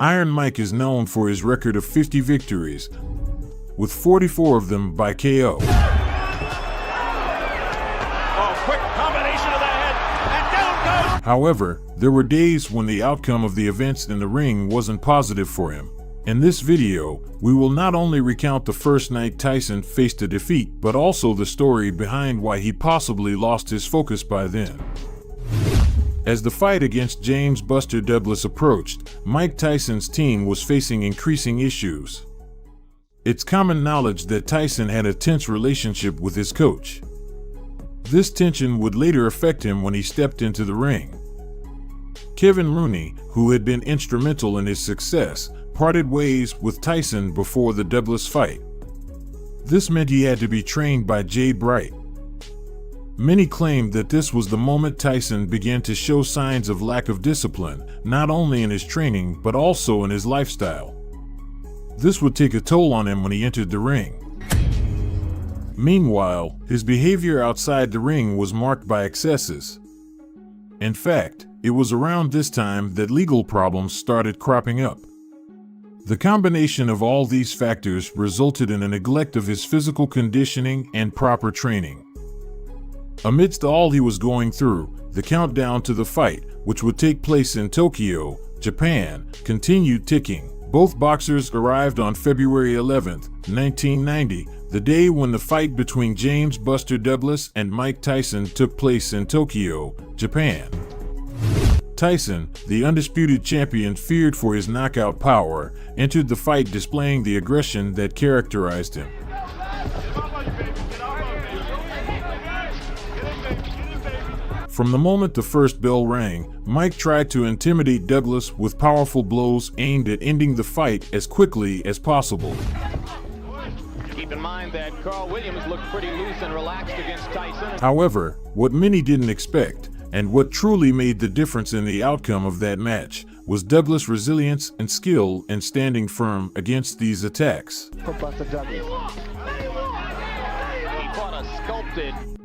Iron Mike is known for his record of 50 victories, with 44 of them by KO. Quick combination of the head, and down goes. However, there were days when the outcome of the events in the ring wasn't positive for him. In this video, we will not only recount the first night Tyson faced a defeat, but also the story behind why he possibly lost his focus by then. As the fight against James "Buster" Douglas approached, Mike Tyson's team was facing increasing issues. It's common knowledge that Tyson had a tense relationship with his coach. This tension would later affect him when he stepped into the ring. Kevin Rooney, who had been instrumental in his success, parted ways with Tyson before the Douglas fight. This meant he had to be trained by Jay Bright. Many claimed that this was the moment Tyson began to show signs of lack of discipline, not only in his training but also in his lifestyle. This would take a toll on him when he entered the ring. Meanwhile, his behavior outside the ring was marked by excesses. In fact, it was around this time that legal problems started cropping up. The combination of all these factors resulted in a neglect of his physical conditioning and proper training. Amidst all he was going through, the countdown to the fight, which would take place in Tokyo, Japan, continued ticking. Both boxers arrived on February 11, 1990, the day when the fight between James "Buster" Douglas and Mike Tyson took place in Tokyo, Japan. Tyson, the undisputed champion feared for his knockout power, entered the fight displaying the aggression that characterized him. From the moment the first bell rang, Mike tried to intimidate Douglas with powerful blows aimed at ending the fight as quickly as possible. Keep in mind that Carl Williams looked pretty loose and relaxed against Tyson. However, what many didn't expect, and what truly made the difference in the outcome of that match, was Douglas' resilience and skill in standing firm against these attacks.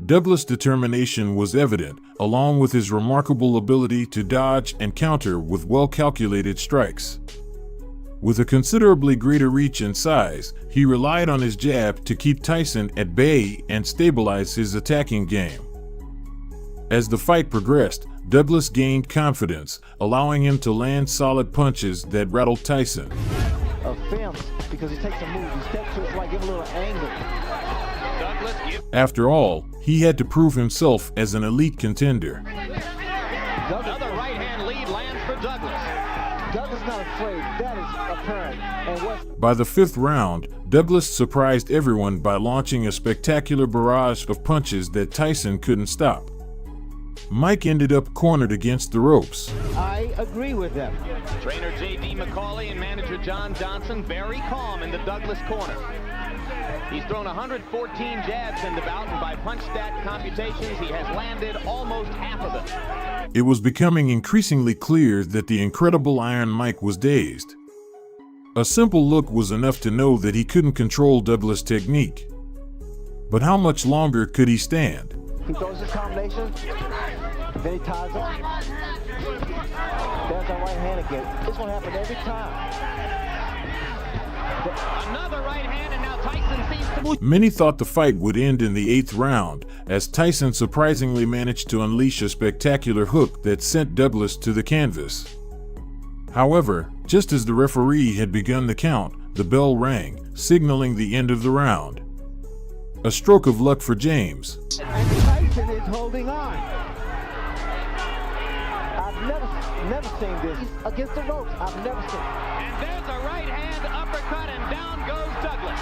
Douglas' determination was evident, along with his remarkable ability to dodge and counter with well-calculated strikes. With a considerably greater reach and size, he relied on his jab to keep Tyson at bay and stabilize his attacking game. As the fight progressed, Douglas gained confidence, allowing him to land solid punches that rattled Tyson. Because he takes a move, he steps to it, like give a little angle. After all, he had to prove himself as an elite contender. Another right-hand lead lands for Douglas. Douglas not afraid, that is apparent. And by the fifth round, Douglas surprised everyone by launching a spectacular barrage of punches that Tyson couldn't stop. Mike ended up cornered against the ropes. I agree with them. Trainer J.D. McCauley and manager John Johnson very calm in the Douglas corner. He's thrown 114 jabs in the bout, and by punch stat computations, he has landed almost half of them. It was becoming increasingly clear that the incredible Iron Mike was dazed. A simple look was enough to know that he couldn't control Douglas' technique. But how much longer could he stand? He throws his combination, then he ties up. There's that right hand again. It's going to happen every time. Another right hand, and now Tyson seems to... Many thought the fight would end in the 8th round, as Tyson surprisingly managed to unleash a spectacular hook that sent Douglas to the canvas. However, just as the referee had begun the count, the bell rang, signaling the end of the round. A stroke of luck for James. And Tyson is holding on. I've never seen this against the ropes. I've never seen it. And there's a right hand uppercut, and down goes Douglas.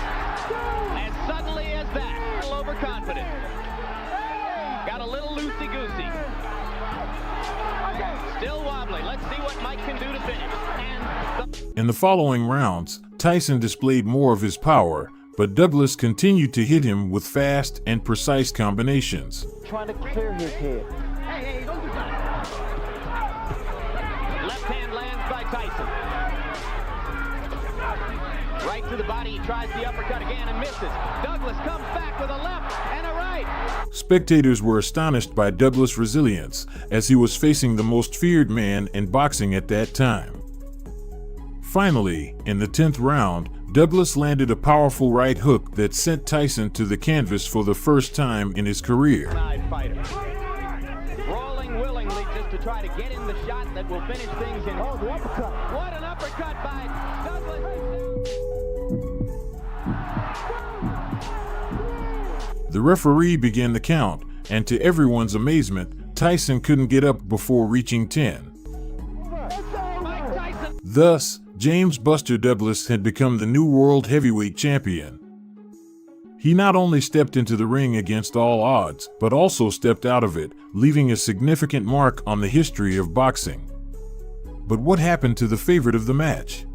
As suddenly as that, a little overconfident. Got a little loosey-goosey. Still wobbly. Let's see what Mike can do to finish. In the following rounds, Tyson displayed more of his power, but Douglas continued to hit him with fast and precise combinations. Trying to clear his head. Hey, don't do that. Left hand lands by Tyson. Right to the body, he tries the uppercut again and misses. Douglas comes back with a left and a right. Spectators were astonished by Douglas' resilience, as he was facing the most feared man in boxing at that time. Finally, in the 10th round, Douglas landed a powerful right hook that sent Tyson to the canvas for the first time in his career. Fighter. Rolling willingly just to try to get in the shot that will finish things in. Oh, the uppercut. What an uppercut by Douglas. The referee began the count, and to everyone's amazement, Tyson couldn't get up before reaching 10. Mike Tyson. Thus, James "Buster" Douglas had become the new world heavyweight champion. He not only stepped into the ring against all odds, but also stepped out of it, leaving a significant mark on the history of boxing. But what happened to the favorite of the match?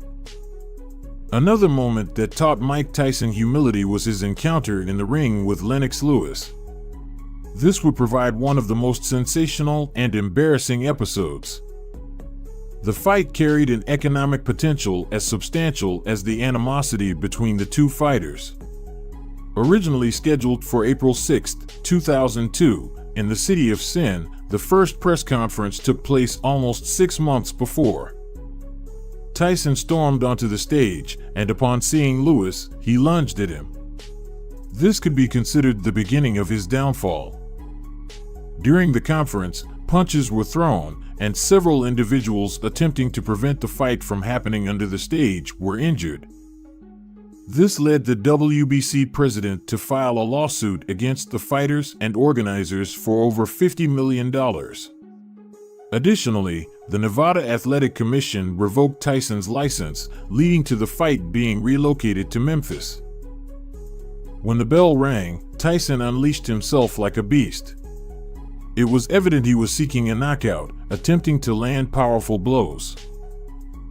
Another moment that taught Mike Tyson humility was his encounter in the ring with Lennox Lewis. This would provide one of the most sensational and embarrassing episodes. The fight carried an economic potential as substantial as the animosity between the two fighters. Originally scheduled for April 6, 2002, in the city of Sin, the first press conference took place almost 6 months before. Tyson stormed onto the stage, and upon seeing Lewis, he lunged at him. This could be considered the beginning of his downfall. During the conference, punches were thrown, and several individuals attempting to prevent the fight from happening under the stage were injured. This led the WBC president to file a lawsuit against the fighters and organizers for over $50 million. Additionally, the Nevada Athletic Commission revoked Tyson's license, leading to the fight being relocated to Memphis. When the bell rang, Tyson unleashed himself like a beast. It was evident he was seeking a knockout, attempting to land powerful blows.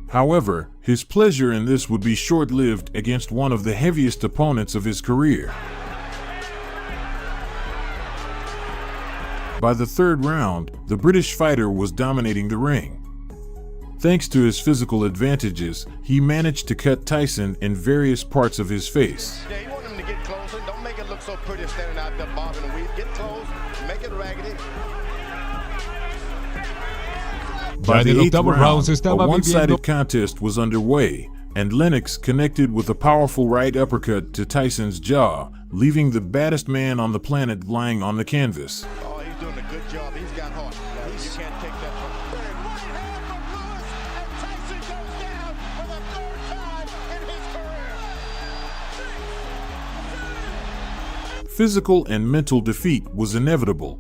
However, his pleasure in this would be short-lived against one of the heaviest opponents of his career. By the 3rd round, the British fighter was dominating the ring. Thanks to his physical advantages, he managed to cut Tyson in various parts of his face. Yeah, you want him to get closer. Don't make it look so pretty standing out there bobbing and weave. Get close, make it raggedy. By the 8th octavo round round, se a estaba one-sided viviendo- contest was underway, and Lennox connected with a powerful right uppercut to Tyson's jaw, leaving the baddest man on the planet lying on the canvas. Oh, he's doing a good job. He's got heart. You can't take that from him. Right hand from Lewis, and Tyson goes down for the 3rd time in his career. Physical and mental defeat was inevitable.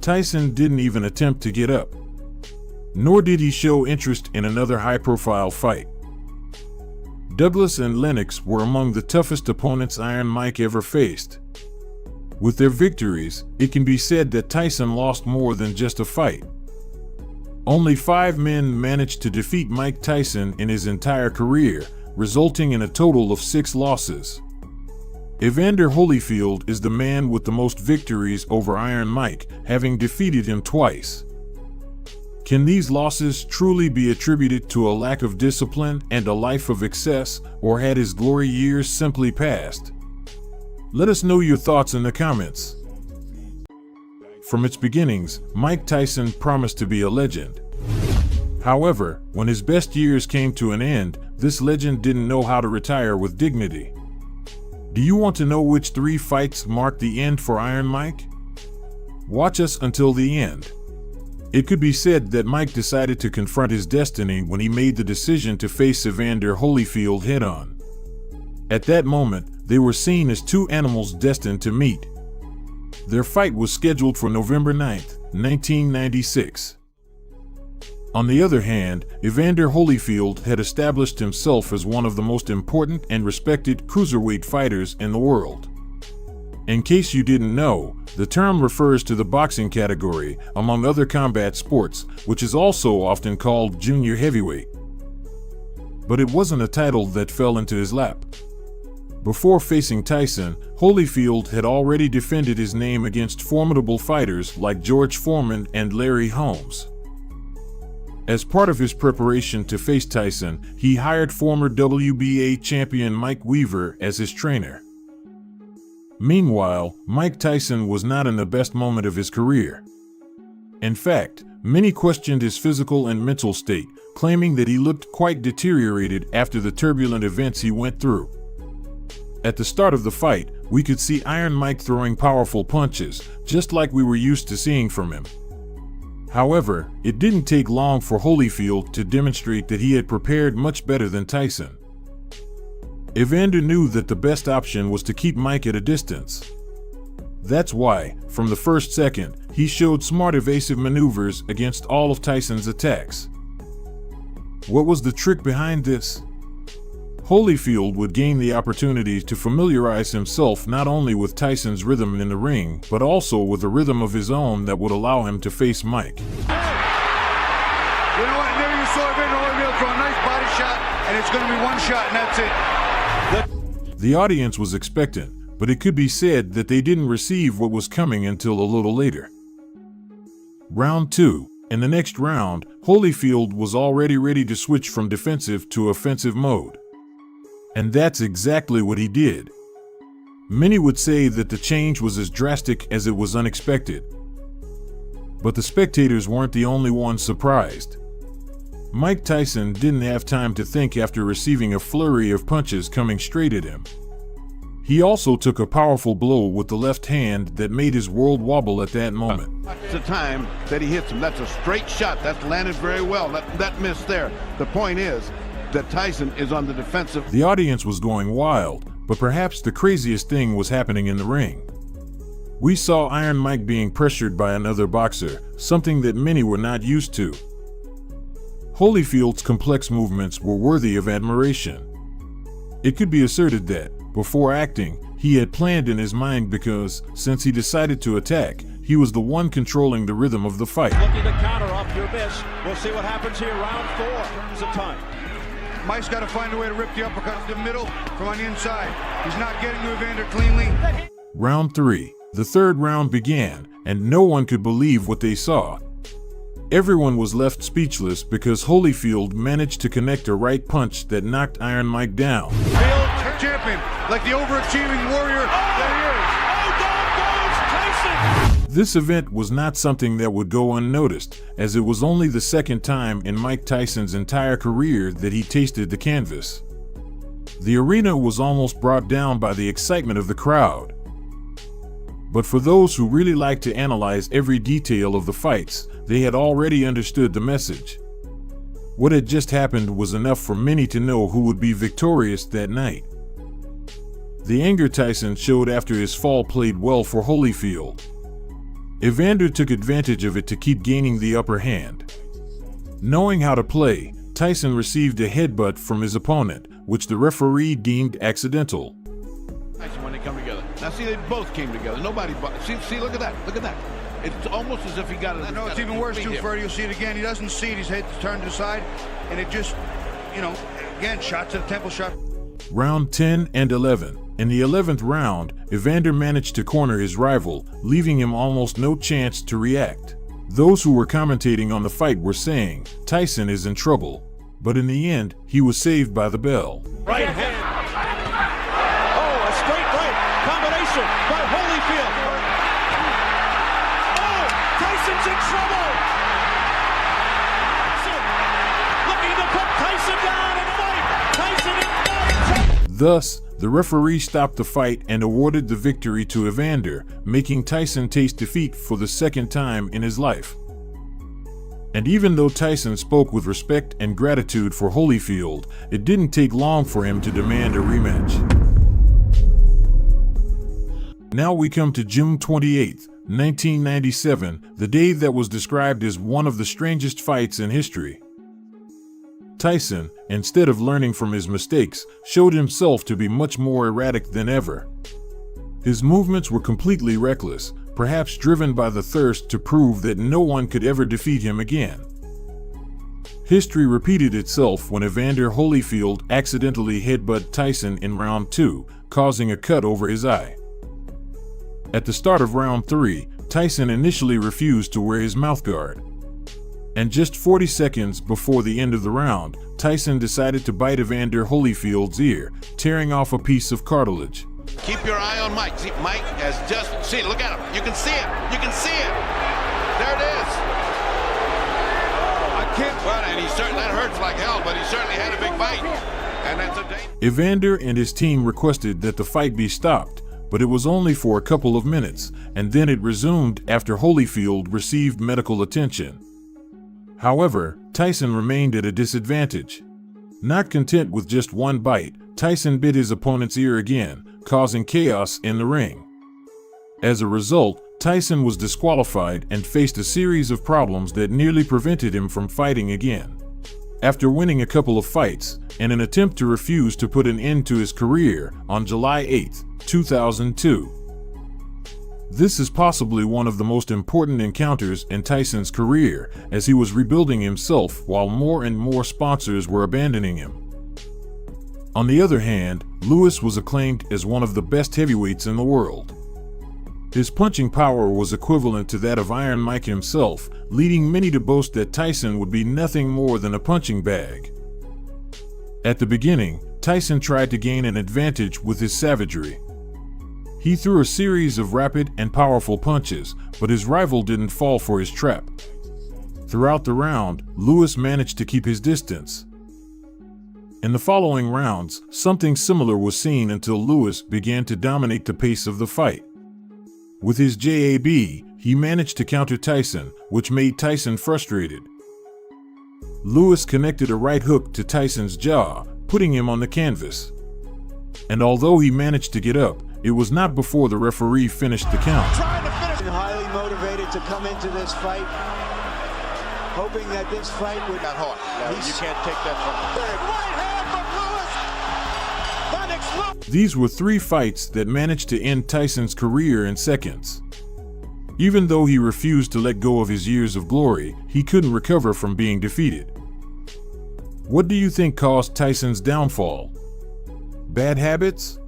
Tyson didn't even attempt to get up. Nor did he show interest in another high-profile fight. Douglas and Lennox were among the toughest opponents Iron Mike ever faced. With their victories, it can be said that Tyson lost more than just a fight. Only 5 men managed to defeat Mike Tyson in his entire career, resulting in a total of 6 losses. Evander Holyfield is the man with the most victories over Iron Mike, having defeated him twice. Can these losses truly be attributed to a lack of discipline and a life of excess, or had his glory years simply passed? Let us know your thoughts in the comments. From its beginnings, Mike Tyson promised to be a legend. However, when his best years came to an end, this legend didn't know how to retire with dignity. Do you want to know which 3 fights marked the end for Iron Mike? Watch us until the end. It could be said that Mike decided to confront his destiny when he made the decision to face Evander Holyfield head-on. At that moment, they were seen as 2 animals destined to meet. Their fight was scheduled for November 9, 1996. On the other hand, Evander Holyfield had established himself as one of the most important and respected cruiserweight fighters in the world. In case you didn't know, the term refers to the boxing category, among other combat sports, which is also often called junior heavyweight. But it wasn't a title that fell into his lap. Before facing Tyson, Holyfield had already defended his name against formidable fighters like George Foreman and Larry Holmes. As part of his preparation to face Tyson, he hired former WBA champion Mike Weaver as his trainer. Meanwhile, Mike Tyson was not in the best moment of his career. In fact, many questioned his physical and mental state, claiming that he looked quite deteriorated after the turbulent events he went through. At the start of the fight, we could see Iron Mike throwing powerful punches, just like we were used to seeing from him. However, it didn't take long for Holyfield to demonstrate that he had prepared much better than Tyson. Evander knew that the best option was to keep Mike at a distance. That's why, from the first second, he showed smart evasive maneuvers against all of Tyson's attacks. What was the trick behind this? Holyfield would gain the opportunity to familiarize himself not only with Tyson's rhythm in the ring, but also with a rhythm of his own that would allow him to face Mike. You know what? Never you saw Evander Holyfield throw a nice body shot, and it's going to be one shot, and that's it. The audience was expectant, but it could be said that they didn't receive what was coming until a little later. Round 2. In the next round, Holyfield was already ready to switch from defensive to offensive mode. And that's exactly what he did. Many would say that the change was as drastic as it was unexpected. But the spectators weren't the only ones surprised. Mike Tyson didn't have time to think after receiving a flurry of punches coming straight at him. He also took a powerful blow with the left hand that made his world wobble at that moment. That's the time that he hits him. That's a straight shot. That's landed very well. That miss there. The point is that Tyson is on the defensive. The audience was going wild, but perhaps the craziest thing was happening in the ring. We saw Iron Mike being pressured by another boxer, something that many were not used to. Holyfield's complex movements were worthy of admiration. It could be asserted that, before acting, he had planned in his mind because, since he decided to attack, he was the one controlling the rhythm of the fight. Looking to counter off your miss. We'll see what happens here. Round 4 in terms of time. Mike's got to find a way to rip the uppercut up the middle from on the inside. He's not getting to Evander cleanly. Round 3. The third round began, and no one could believe what they saw. Everyone was left speechless because Holyfield managed to connect a right punch that knocked Iron Mike down. Champion, like the overachieving warrior that Oh, down goes Tyson! This event was not something that would go unnoticed, as it was only the second time in Mike Tyson's entire career that he tasted the canvas. The arena was almost brought down by the excitement of the crowd. But for those who really like to analyze every detail of the fights, they had already understood the message. What had just happened was enough for many to know who would be victorious that night. The anger Tyson showed after his fall played well for Holyfield. Evander took advantage of it to keep gaining the upper hand. Knowing how to play, Tyson received a headbutt from his opponent, which the referee deemed accidental. Tyson when they come together. Now see, they both came together. Nobody. See, look at that. Look at that. It's almost as if he got it. No, it's even worse too, Freddie. You'll see it again. He doesn't see it. His head's turned to the side, and it just, again, shot to the temple shot. Round 10 and 11. In the 11th round, Evander managed to corner his rival, leaving him almost no chance to react. Those who were commentating on the fight were saying, Tyson is in trouble. But in the end, he was saved by the bell. Right hand. Oh, a straight right. Combination by Holyfield. Oh, Tyson's in trouble. Looking to put Tyson down and fight. Tyson in fight. Thus, the referee stopped the fight and awarded the victory to Evander, making Tyson taste defeat for the second time in his life. And even though Tyson spoke with respect and gratitude for Holyfield, it didn't take long for him to demand a rematch. Now we come to June 28, 1997, the day that was described as one of the strangest fights in history. Tyson, instead of learning from his mistakes, showed himself to be much more erratic than ever. His movements were completely reckless, perhaps driven by the thirst to prove that no one could ever defeat him again. History repeated itself when Evander Holyfield accidentally headbutted Tyson in round 2, causing a cut over his eye. At the start of round 3, Tyson initially refused to wear his mouthguard. And just 40 seconds before the end of the round, Tyson decided to bite Evander Holyfield's ear, tearing off a piece of cartilage. Keep your eye on Mike. See, Mike has just, look at him. You can see it. You can see it. There it is. Well, and that hurts like hell, but he certainly had a big fight. And that's a danger. Evander and his team requested that the fight be stopped, but it was only for a couple of minutes, and then it resumed after Holyfield received medical attention. However, Tyson remained at a disadvantage. Not content with just one bite, Tyson bit his opponent's ear again, causing chaos in the ring. As a result, Tyson was disqualified and faced a series of problems that nearly prevented him from fighting again. After winning a couple of fights, in an attempt to refuse to put an end to his career on July 8, 2002. This is possibly one of the most important encounters in Tyson's career, as he was rebuilding himself while more and more sponsors were abandoning him. On the other hand, Lewis was acclaimed as one of the best heavyweights in the world. His punching power was equivalent to that of Iron Mike himself, leading many to boast that Tyson would be nothing more than a punching bag. At the beginning, Tyson tried to gain an advantage with his savagery. He threw a series of rapid and powerful punches, but his rival didn't fall for his trap. Throughout the round, Lewis managed to keep his distance. In the following rounds, something similar was seen until Lewis began to dominate the pace of the fight. With his jab, he managed to counter Tyson, which made Tyson frustrated. Lewis connected a right hook to Tyson's jaw, putting him on the canvas. And although he managed to get up, it was not before the referee finished the count. Highly motivated to come into this fight, hoping that this fight would Got hard. No, you can't take that from big right hand from Lewis. That explodes. These were 3 fights that managed to end Tyson's career in seconds. Even though he refused to let go of his years of glory, he couldn't recover from being defeated. What do you think caused Tyson's downfall? Bad habits?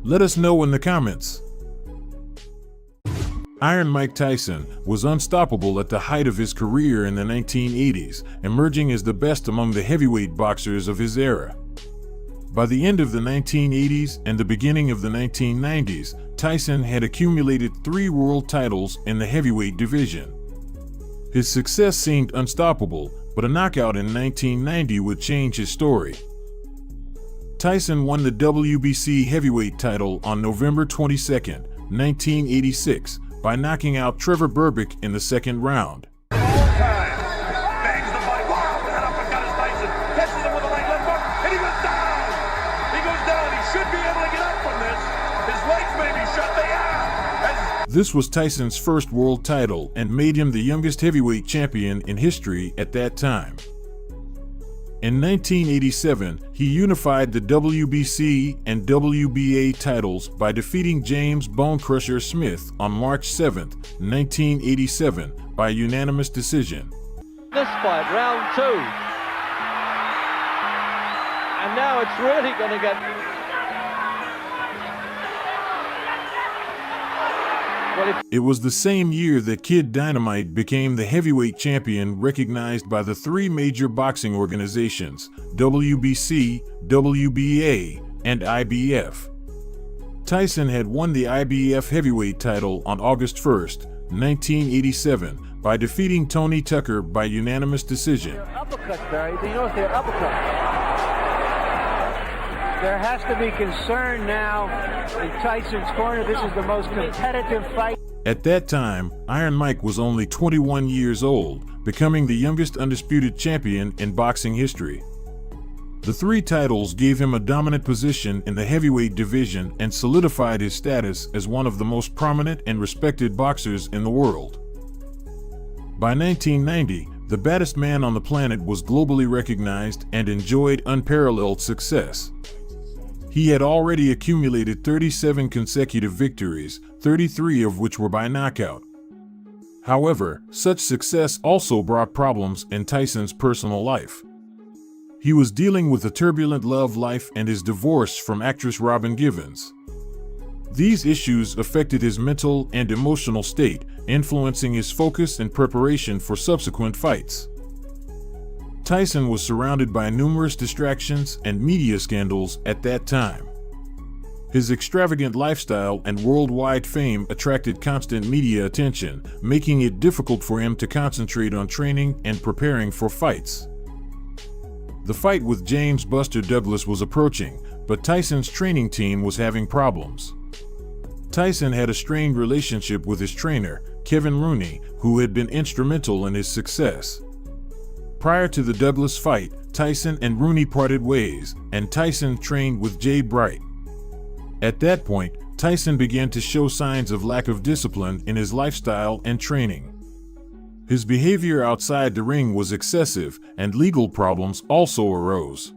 Let us know in the comments. Iron Mike Tyson was unstoppable at the height of his career in the 1980s, emerging as the best among the heavyweight boxers of his era. By the end of the 1980s and the beginning of the 1990s, Tyson had accumulated 3 world titles in the heavyweight division. His success seemed unstoppable, but a knockout in 1990 would change his story. Tyson won the WBC heavyweight title on November 22, 1986, by knocking out Trevor Berbick in the 2nd round. This was Tyson's first world title and made him the youngest heavyweight champion in history at that time. In 1987, he unified the WBC and WBA titles by defeating James Bone Crusher Smith on March 7, 1987, by unanimous decision. This fight, round 2. And now it's really going to get... It was the same year that Kid Dynamite became the heavyweight champion, recognized by the 3 major boxing organizations, WBC, WBA, and IBF. Tyson had won the IBF heavyweight title on August 1, 1987, by defeating Tony Tucker by unanimous decision. Uppercuts, Barry. You know they're uppercuts. There has to be concern now in Tyson's corner. This is the most competitive fight. At that time, Iron Mike was only 21 years old, becoming the youngest undisputed champion in boxing history. The 3 titles gave him a dominant position in the heavyweight division and solidified his status as one of the most prominent and respected boxers in the world. By 1990, the baddest man on the planet was globally recognized and enjoyed unparalleled success. He had already accumulated 37 consecutive victories, 33 of which were by knockout. However, such success also brought problems in Tyson's personal life. He was dealing with a turbulent love life and his divorce from actress Robin Givens. These issues affected his mental and emotional state, influencing his focus and preparation for subsequent fights. Tyson was surrounded by numerous distractions and media scandals at that time. His extravagant lifestyle and worldwide fame attracted constant media attention, making it difficult for him to concentrate on training and preparing for fights. The fight with James Buster Douglas was approaching, but Tyson's training team was having problems. Tyson had a strained relationship with his trainer, Kevin Rooney, who had been instrumental in his success. Prior to the Douglas fight, Tyson and Rooney parted ways, and Tyson trained with Jay Bright. At that point, Tyson began to show signs of lack of discipline in his lifestyle and training. His behavior outside the ring was excessive, and legal problems also arose.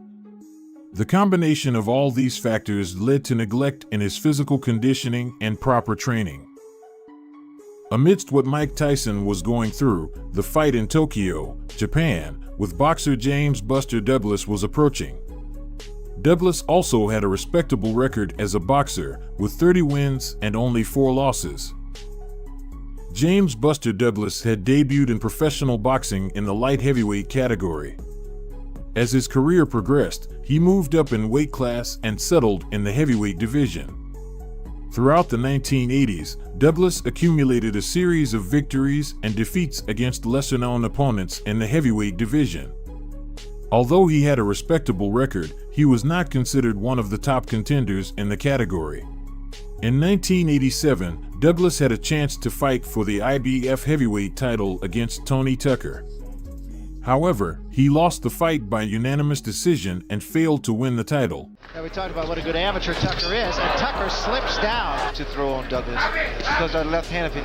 The combination of all these factors led to neglect in his physical conditioning and proper training. Amidst what Mike Tyson was going through, the fight in Tokyo, Japan, with boxer James Buster Douglas was approaching. Douglas also had a respectable record as a boxer, with 30 wins and only 4 losses. James Buster Douglas had debuted in professional boxing in the light heavyweight category. As his career progressed, he moved up in weight class and settled in the heavyweight division. Throughout the 1980s, Douglas accumulated a series of victories and defeats against lesser-known opponents in the heavyweight division. Although he had a respectable record, he was not considered one of the top contenders in the category. In 1987, Douglas had a chance to fight for the IBF heavyweight title against Tony Tucker. However, he lost the fight by unanimous decision and failed to win the title. Now we talked about what a good amateur Tucker is, and Tucker slips down to throw on Douglas because of the left hand of it.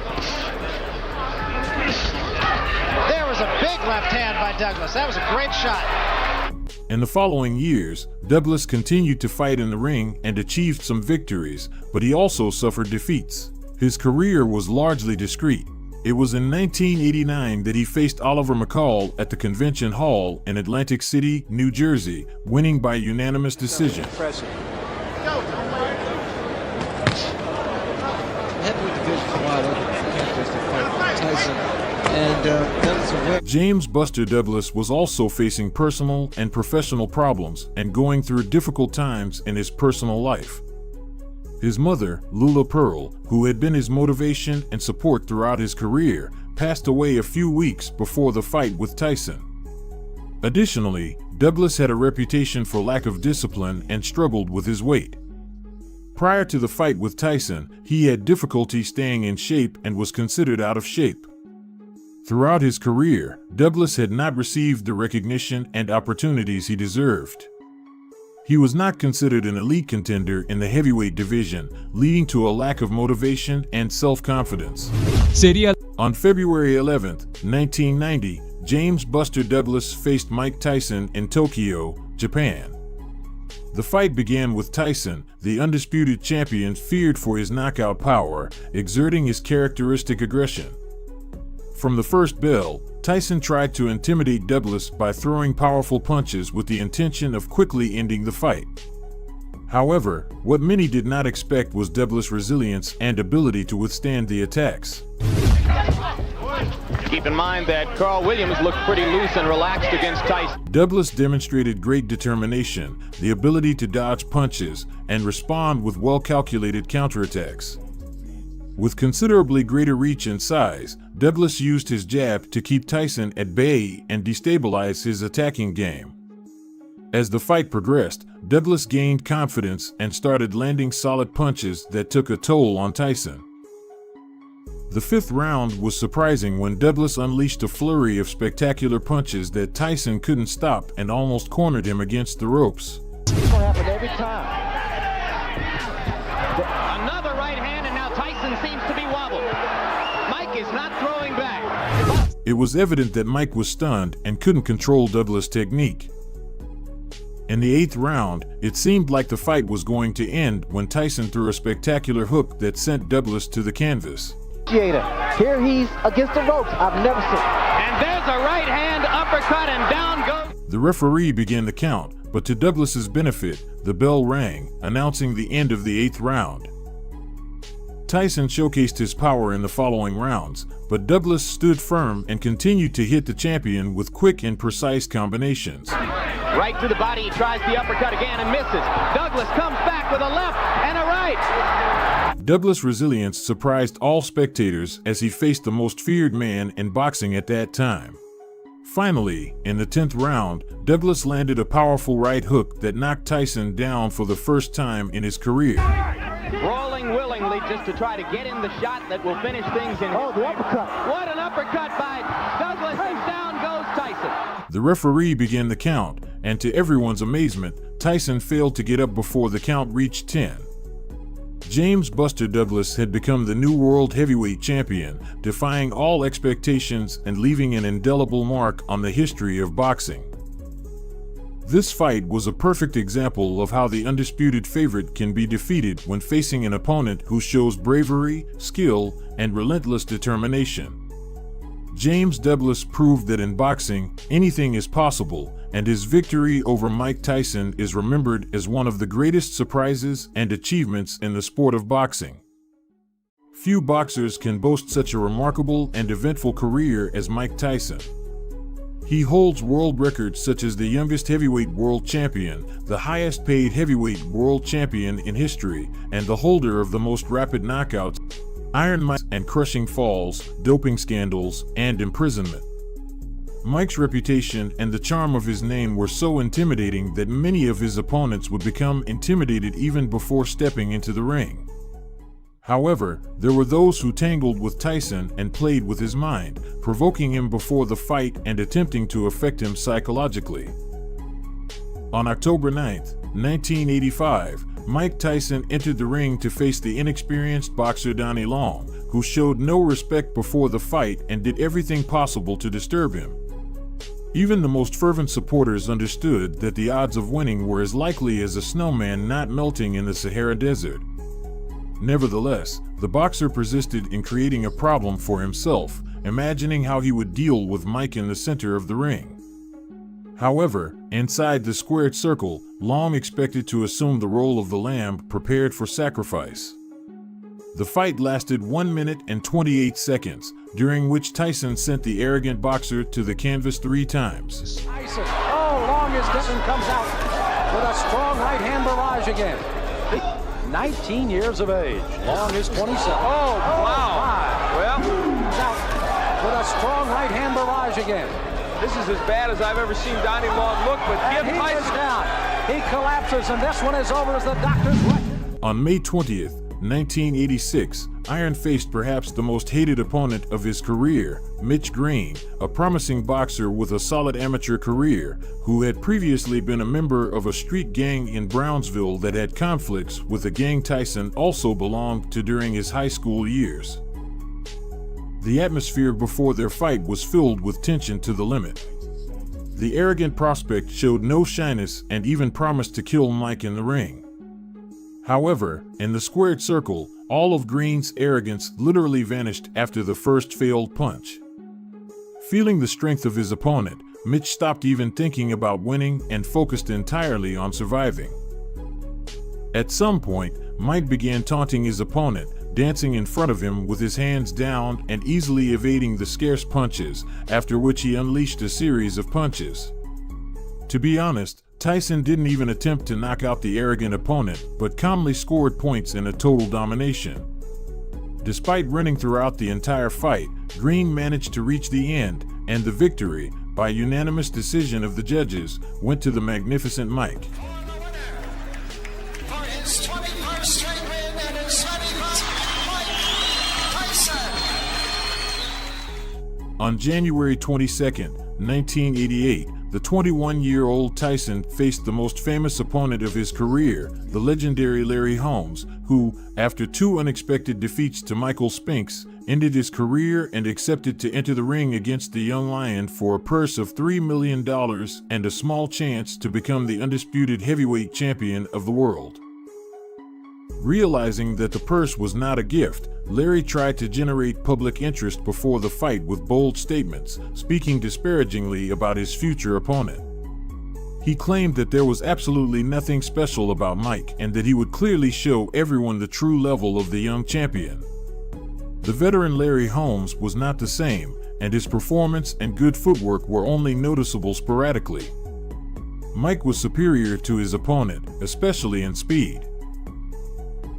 There was a big left hand by Douglas. That was a great shot. In the following years, Douglas continued to fight in the ring and achieved some victories, but he also suffered defeats. His career was largely discreet. It was in 1989 that he faced Oliver McCall at the Convention Hall in Atlantic City, New Jersey, winning by unanimous decision. Heavyweight division's wide open for candidates to fight Tyson, and Douglas will win. James Buster Douglas was also facing personal and professional problems and going through difficult times in his personal life. His mother, Lula Pearl, who had been his motivation and support throughout his career, passed away a few weeks before the fight with Tyson. Additionally, Douglas had a reputation for lack of discipline and struggled with his weight. Prior to the fight with Tyson, he had difficulty staying in shape and was considered out of shape. Throughout his career, Douglas had not received the recognition and opportunities he deserved. He was not considered an elite contender in the heavyweight division, leading to a lack of motivation and self-confidence. On February 11, 1990, James Buster Douglas faced Mike Tyson in Tokyo, Japan. The fight began with Tyson, the undisputed champion, feared for his knockout power, exerting his characteristic aggression. From the first bell, Tyson tried to intimidate Douglas by throwing powerful punches with the intention of quickly ending the fight. However, what many did not expect was Douglas' resilience and ability to withstand the attacks. Keep in mind that Carl Williams looked pretty loose and relaxed against Tyson. Douglas demonstrated great determination, the ability to dodge punches, and respond with well-calculated counterattacks. With considerably greater reach and size, Douglas used his jab to keep Tyson at bay and destabilize his attacking game. As the fight progressed, Douglas gained confidence and started landing solid punches that took a toll on Tyson. The fifth round was surprising when Douglas unleashed a flurry of spectacular punches that Tyson couldn't stop and almost cornered him against the ropes. It's going to happen every time. Another right hand, and now Tyson seems to be wobbled. Mike is not throwing back. It was evident that Mike was stunned and couldn't control Douglas' technique. In the eighth round, it seemed like the fight was going to end when Tyson threw a spectacular hook that sent Douglas to the canvas. Here he's against the ropes. I've never seen. And there's a right hand uppercut, and down goes. The referee began the count, but to Douglas's benefit, the bell rang, announcing the end of the eighth round. Tyson showcased his power in the following rounds, but Douglas stood firm and continued to hit the champion with quick and precise combinations. Right to the body, he tries the uppercut again and misses. Douglas comes back with a left and a right. fight! Douglas' resilience surprised all spectators as he faced the most feared man in boxing at that time. Finally, in the 10th round, Douglas landed a powerful right hook that knocked Tyson down for the first time in his career. Brawling willingly just to try to get in the shot that will finish things in. Oh, the uppercut. What an uppercut by Douglas, and down goes Tyson. The referee began the count, and to everyone's amazement, Tyson failed to get up before the count reached 10. James Buster Douglas had become the new world heavyweight champion, defying all expectations and leaving an indelible mark on the history of boxing. This fight was a perfect example of how the undisputed favorite can be defeated when facing an opponent who shows bravery, skill, and relentless determination. James Douglas proved that in boxing, anything is possible, and his victory over Mike Tyson is remembered as one of the greatest surprises and achievements in the sport of boxing. Few boxers can boast such a remarkable and eventful career as Mike Tyson. He holds world records such as the youngest heavyweight world champion, the highest paid heavyweight world champion in history, and the holder of the most rapid knockouts, Iron Mike, and crushing falls, doping scandals, and imprisonment. Mike's reputation and the charm of his name were so intimidating that many of his opponents would become intimidated even before stepping into the ring. However, there were those who tangled with Tyson and played with his mind, provoking him before the fight and attempting to affect him psychologically. On October 9, 1985, Mike Tyson entered the ring to face the inexperienced boxer Donnie Long, who showed no respect before the fight and did everything possible to disturb him. Even the most fervent supporters understood that the odds of winning were as likely as a snowman not melting in the Sahara Desert. Nevertheless, the boxer persisted in creating a problem for himself, imagining how he would deal with Mike in the center of the ring. However, inside the squared circle, Long expected to assume the role of the lamb prepared for sacrifice. The fight lasted 1 minute and 28 seconds, during which Tyson sent the arrogant boxer to the canvas 3 times. Tyson, Long as Tyson comes out with a strong right hand barrage again. 19 years of age. Long is 27. Wow. Well, Comes out with a strong right hand barrage again. this is as bad as I've ever seen Donnie Long look, but give And he Tyson... is down. He collapses, and this one is over as the doctors reckon. On May 20th, 1986, Iron faced perhaps the most hated opponent of his career, Mitch Green, a promising boxer with a solid amateur career, who had previously been a member of a street gang in Brownsville that had conflicts with a gang Tyson also belonged to during his high school years. The atmosphere before their fight was filled with tension to the limit. The arrogant prospect showed no shyness and even promised to kill Mike in the ring. However, in the squared circle, all of Green's arrogance literally vanished after the first failed punch. Feeling the strength of his opponent, Mitch stopped even thinking about winning and focused entirely on surviving. At some point, Mike began taunting his opponent, dancing in front of him with his hands down and easily evading the scarce punches, after which he unleashed a series of punches. To be honest, Tyson didn't even attempt to knock out the arrogant opponent, but calmly scored points in a total domination. Despite running throughout the entire fight, Green managed to reach the end, and the victory, by unanimous decision of the judges, went to the magnificent Mike. For his 21st straight win and his 75th, Mike Tyson. On January 22, 1988, the 21-year-old Tyson faced the most famous opponent of his career, the legendary Larry Holmes, who, after 2 unexpected defeats to Michael Spinks, ended his career and accepted to enter the ring against the young lion for a purse of $3 million and a small chance to become the undisputed heavyweight champion of the world. Realizing that the purse was not a gift, Larry tried to generate public interest before the fight with bold statements, speaking disparagingly about his future opponent. He claimed that there was absolutely nothing special about Mike and that he would clearly show everyone the true level of the young champion. The veteran Larry Holmes was not the same, and his performance and good footwork were only noticeable sporadically. Mike was superior to his opponent, especially in speed.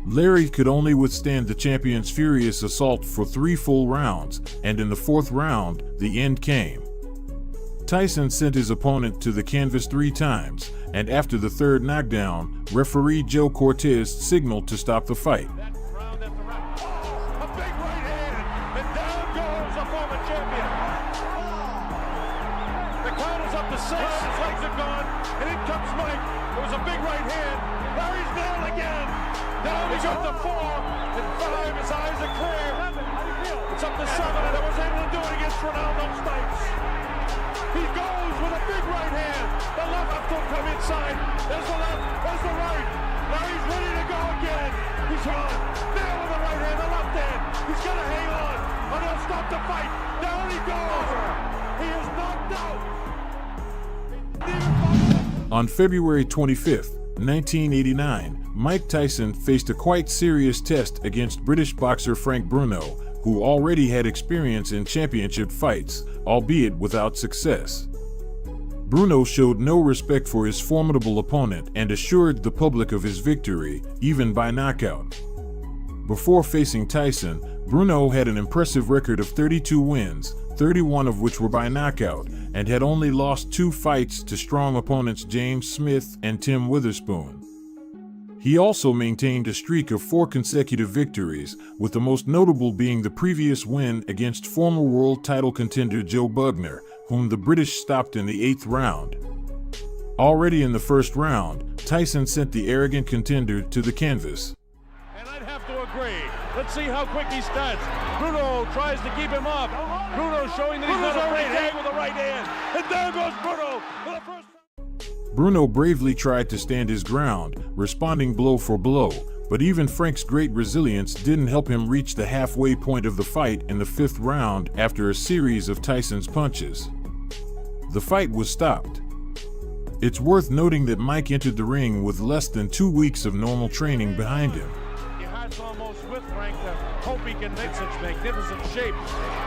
Larry could only withstand the champion's furious assault for 3 full rounds, and in the 4th round, the end came. Tyson sent his opponent to the canvas 3 times, and after the 3rd knockdown, referee Joe Cortez signaled to stop the fight. His legs are gone, and in comes Mike. It was a big right hand. Larry's down again. Down he goes to 4 and 5. His eyes are clear. It's up to 7, and I was able to do it against Ronaldo Snipes. He goes with a big right hand. The left will come inside. There's the left. There's the right. Larry's ready to go again. He's on. There with the right hand, the left hand. He's going to hang on, or they'll stop the fight. Down he goes. He is knocked out. On February 25, 1989, Mike Tyson faced a quite serious test against British boxer Frank Bruno, who already had experience in championship fights, albeit without success. Bruno showed no respect for his formidable opponent and assured the public of his victory, even by knockout. Before facing Tyson, Bruno had an impressive record of 32 wins, 31 of which were by knockout, and had only lost 2 fights to strong opponents James Smith and Tim Witherspoon. He also maintained a streak of 4 consecutive victories, with the most notable being the previous win against former world title contender Joe Bugner, whom the British stopped in the 8th round. Already in the 1st round, Tyson sent the arrogant contender to the canvas. And I'd have to agree. Let's see how quick he starts. Bruno tries to keep him up. Bruno showing that he's not afraid to hang with the right hand. And there goes Bruno for the first. Bruno bravely tried to stand his ground, responding blow for blow, but even Frank's great resilience didn't help him reach the halfway point of the fight in the 5th round after a series of Tyson's punches. The fight was stopped. It's worth noting that Mike entered the ring with less than 2 weeks of normal training behind him. Your heart's almost with Frank to hope he can make such magnificent shape.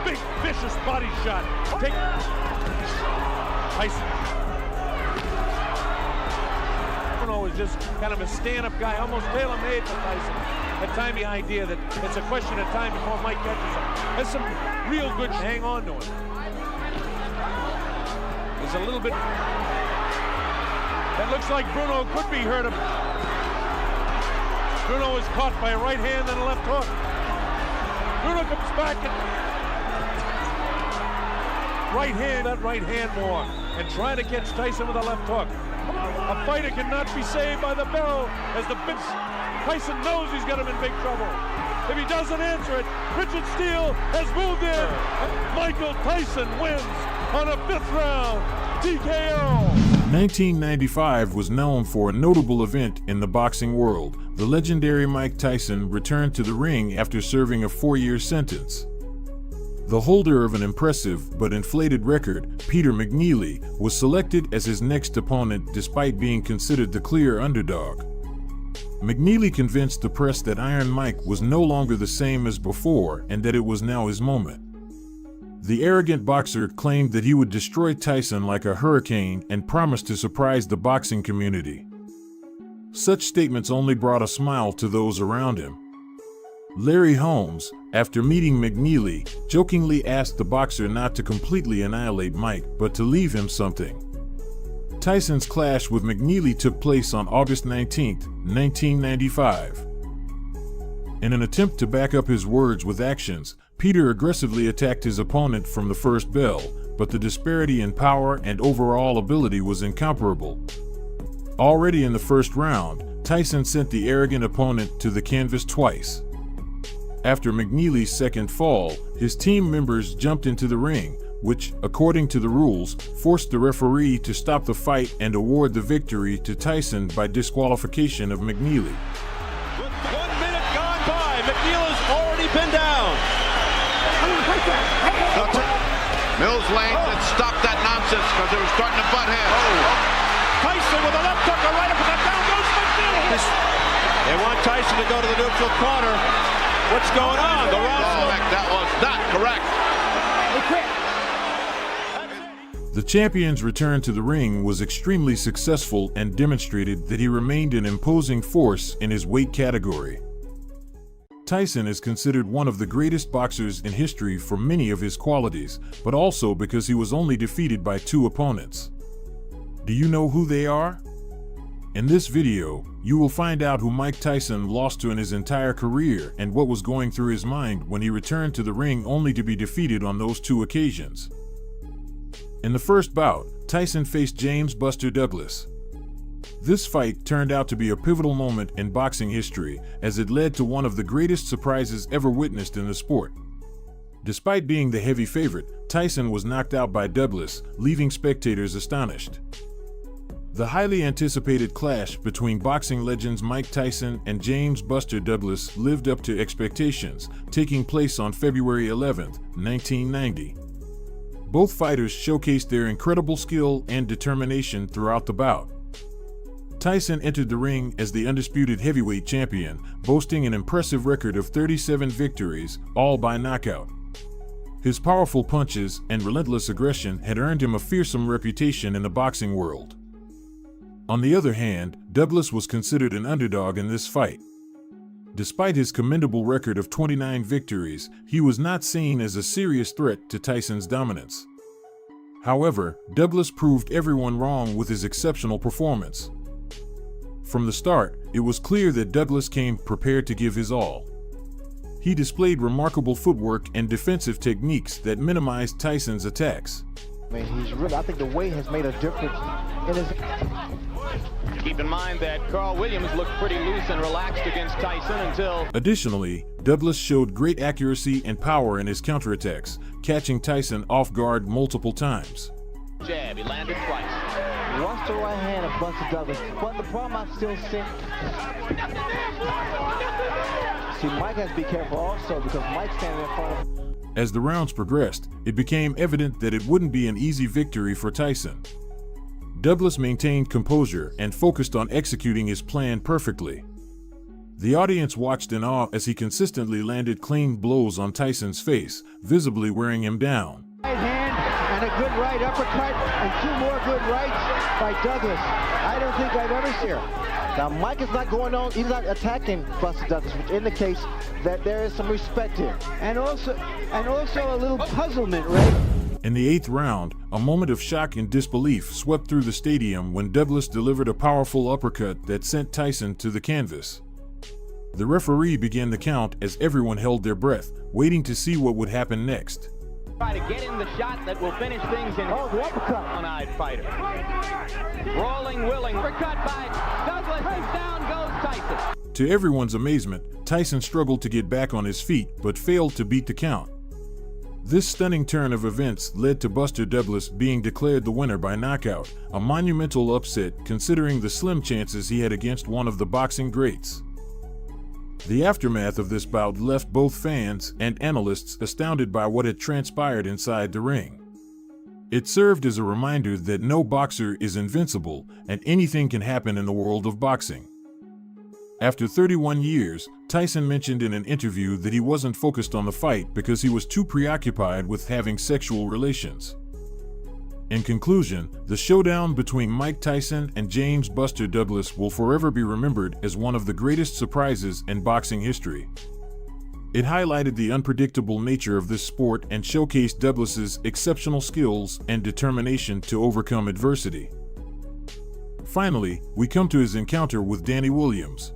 Big, vicious body shot. Take Tyson. Bruno is just kind of a stand-up guy, almost tailor-made for Tyson. That timey idea that it's a question of time before Mike catches him. There's some real good hang on to him. There's a little bit. That looks like Bruno could be hurt. Bruno is caught by a right hand and a left hook. Bruno comes back and that right hand more, and trying to catch Tyson with a left hook. A fighter cannot be saved by the bell, as Tyson knows he's got him in big trouble. If he doesn't answer it, Richard Steele has moved in. Michael Tyson wins on a 5th round TKO. 1995 was known for a notable event in the boxing world. The legendary Mike Tyson returned to the ring after serving a 4-year sentence. The holder of an impressive but inflated record, Peter McNeely, was selected as his next opponent despite being considered the clear underdog. McNeely convinced the press that Iron Mike was no longer the same as before and that it was now his moment. The arrogant boxer claimed that he would destroy Tyson like a hurricane and promised to surprise the boxing community. Such statements only brought a smile to those around him. Larry Holmes, after meeting McNeely, jokingly asked the boxer not to completely annihilate Mike, but to leave him something. Tyson's clash with McNeely took place on August 19, 1995. In an attempt to back up his words with actions, Peter aggressively attacked his opponent from the first bell, but the disparity in power and overall ability was incomparable. Already in the 1st round, Tyson sent the arrogant opponent to the canvas twice. After McNeely's 2nd fall, his team members jumped into the ring, which, according to the rules, forced the referee to stop the fight and award the victory to Tyson by disqualification of McNeely. With 1 minute gone by, McNeely's already been down. Mills Lane said stop that nonsense because they were starting to butt heads. Tyson with a left hook, a right uppercut, down goes McNeely. They want Tyson to go to the neutral corner. What's going on? The that was not correct. The champion's return to the ring was extremely successful and demonstrated that he remained an imposing force in his weight category. Tyson is considered one of the greatest boxers in history for many of his qualities, but also because he was only defeated by 2 opponents. Do you know who they are? In this video, you will find out who Mike Tyson lost to in his entire career and what was going through his mind when he returned to the ring only to be defeated on those 2 occasions. In the first bout, Tyson faced James "Buster" Douglas. This fight turned out to be a pivotal moment in boxing history, as it led to one of the greatest surprises ever witnessed in the sport. Despite being the heavy favorite, Tyson was knocked out by Douglas, leaving spectators astonished. The highly anticipated clash between boxing legends Mike Tyson and James "Buster" Douglas lived up to expectations, taking place on February 11, 1990. Both fighters showcased their incredible skill and determination throughout the bout. Tyson entered the ring as the undisputed heavyweight champion, boasting an impressive record of 37 victories, all by knockout. His powerful punches and relentless aggression had earned him a fearsome reputation in the boxing world. On the other hand, Douglas was considered an underdog in this fight. Despite his commendable record of 29 victories, he was not seen as a serious threat to Tyson's dominance. However, Douglas proved everyone wrong with his exceptional performance. From the start, it was clear that Douglas came prepared to give his all. He displayed remarkable footwork and defensive techniques that minimized Tyson's attacks. I think the weight has made a difference in his... Keep in mind that Carl Williams looked pretty loose and relaxed against Tyson until... Additionally, Douglas showed great accuracy and power in his counterattacks, catching Tyson off guard multiple times. Jab, he landed twice. Lost the right hand of Buster Douglas, but the problem I still see... Mike has to be careful also because Mike's standing in front of him. As the rounds progressed, it became evident that it wouldn't be an easy victory for Tyson. Douglas maintained composure and focused on executing his plan perfectly. The audience watched in awe as he consistently landed clean blows on Tyson's face, visibly wearing him down. Right hand and a good right uppercut and 2 more good rights by Douglas. I don't think I've ever seen it. Now Mike is not going on, he's not attacking Buster Douglas, which indicates that there is some respect here. And also a little puzzlement, right? In the 8th round, a moment of shock and disbelief swept through the stadium when Douglas delivered a powerful uppercut that sent Tyson to the canvas. The referee began the count as everyone held their breath, waiting to see what would happen next. Try to get in the shot that will finish things in the uppercut. One-eyed fighter. Rolling, willing, uppercut by Douglas, and down goes Tyson. To everyone's amazement, Tyson struggled to get back on his feet but failed to beat the count. This stunning turn of events led to Buster Douglas being declared the winner by knockout, a monumental upset considering the slim chances he had against one of the boxing greats. The aftermath of this bout left both fans and analysts astounded by what had transpired inside the ring. It served as a reminder that no boxer is invincible and anything can happen in the world of boxing. After 31 years, Tyson mentioned in an interview that he wasn't focused on the fight because he was too preoccupied with having sexual relations. In conclusion, the showdown between Mike Tyson and James "Buster" Douglas will forever be remembered as one of the greatest surprises in boxing history. It highlighted the unpredictable nature of this sport and showcased Douglas's exceptional skills and determination to overcome adversity. Finally, we come to his encounter with Danny Williams.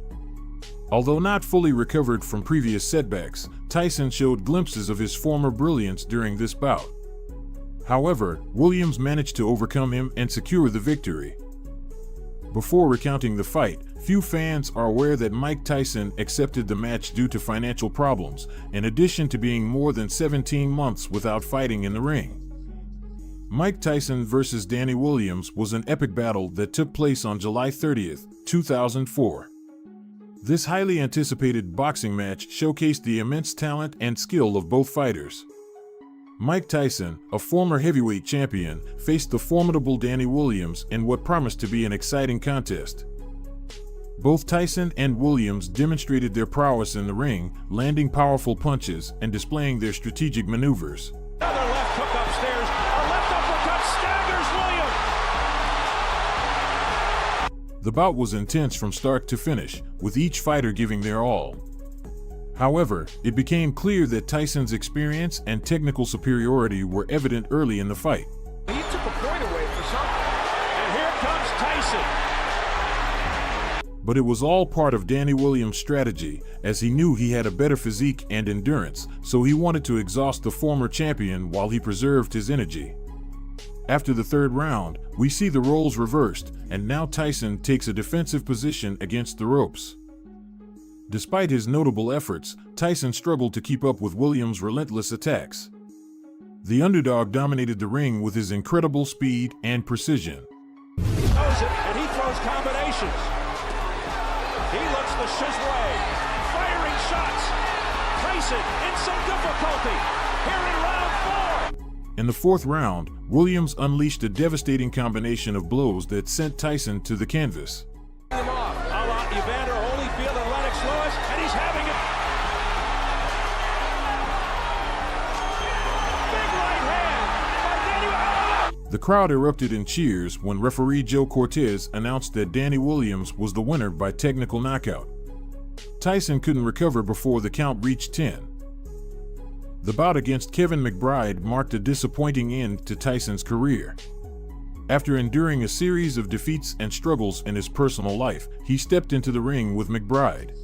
Although not fully recovered from previous setbacks, Tyson showed glimpses of his former brilliance during this bout. However, Williams managed to overcome him and secure the victory. Before recounting the fight, few fans are aware that Mike Tyson accepted the match due to financial problems, in addition to being more than 17 months without fighting in the ring. Mike Tyson vs. Danny Williams was an epic battle that took place on July 30, 2004. This highly anticipated boxing match showcased the immense talent and skill of both fighters. Mike Tyson, a former heavyweight champion, faced the formidable Danny Williams in what promised to be an exciting contest. Both Tyson and Williams demonstrated their prowess in the ring, landing powerful punches and displaying their strategic maneuvers. Another left hook upstairs. A left uppercut staggers Williams. The bout was intense from start to finish, with each fighter giving their all. However, it became clear that Tyson's experience and technical superiority were evident early in the fight. He took a point away for something. And here comes Tyson. But it was all part of Danny Williams' strategy, as he knew he had a better physique and endurance, so he wanted to exhaust the former champion while he preserved his energy. After the third round, we see the roles reversed, and now Tyson takes a defensive position against the ropes. Despite his notable efforts, Tyson struggled to keep up with Williams' relentless attacks. The underdog dominated the ring with his incredible speed and precision. He knows it, and he throws combinations. He looks the Shizway, firing shots. Tyson in some difficulty here in round 4. In the fourth round, Williams unleashed a devastating combination of blows that sent Tyson to the canvas. Him off, a la Evander Holyfield and Lennox Lewis, and he's having it. Big right hand by Danny. The crowd erupted in cheers when referee Joe Cortez announced that Danny Williams was the winner by technical knockout. Tyson couldn't recover before the count reached 10. The bout against Kevin McBride marked a disappointing end to Tyson's career. After enduring a series of defeats and struggles in his personal life, he stepped into the ring with McBride.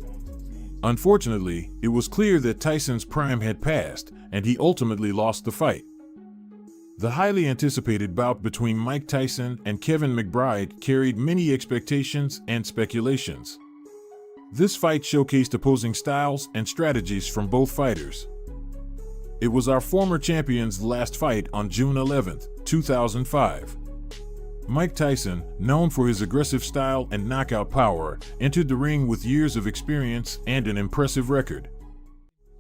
Unfortunately, it was clear that Tyson's prime had passed, and he ultimately lost the fight. The highly anticipated bout between Mike Tyson and Kevin McBride carried many expectations and speculations. This fight showcased opposing styles and strategies from both fighters. It was our former champion's last fight on June 11, 2005. Mike Tyson, known for his aggressive style and knockout power, entered the ring with years of experience and an impressive record.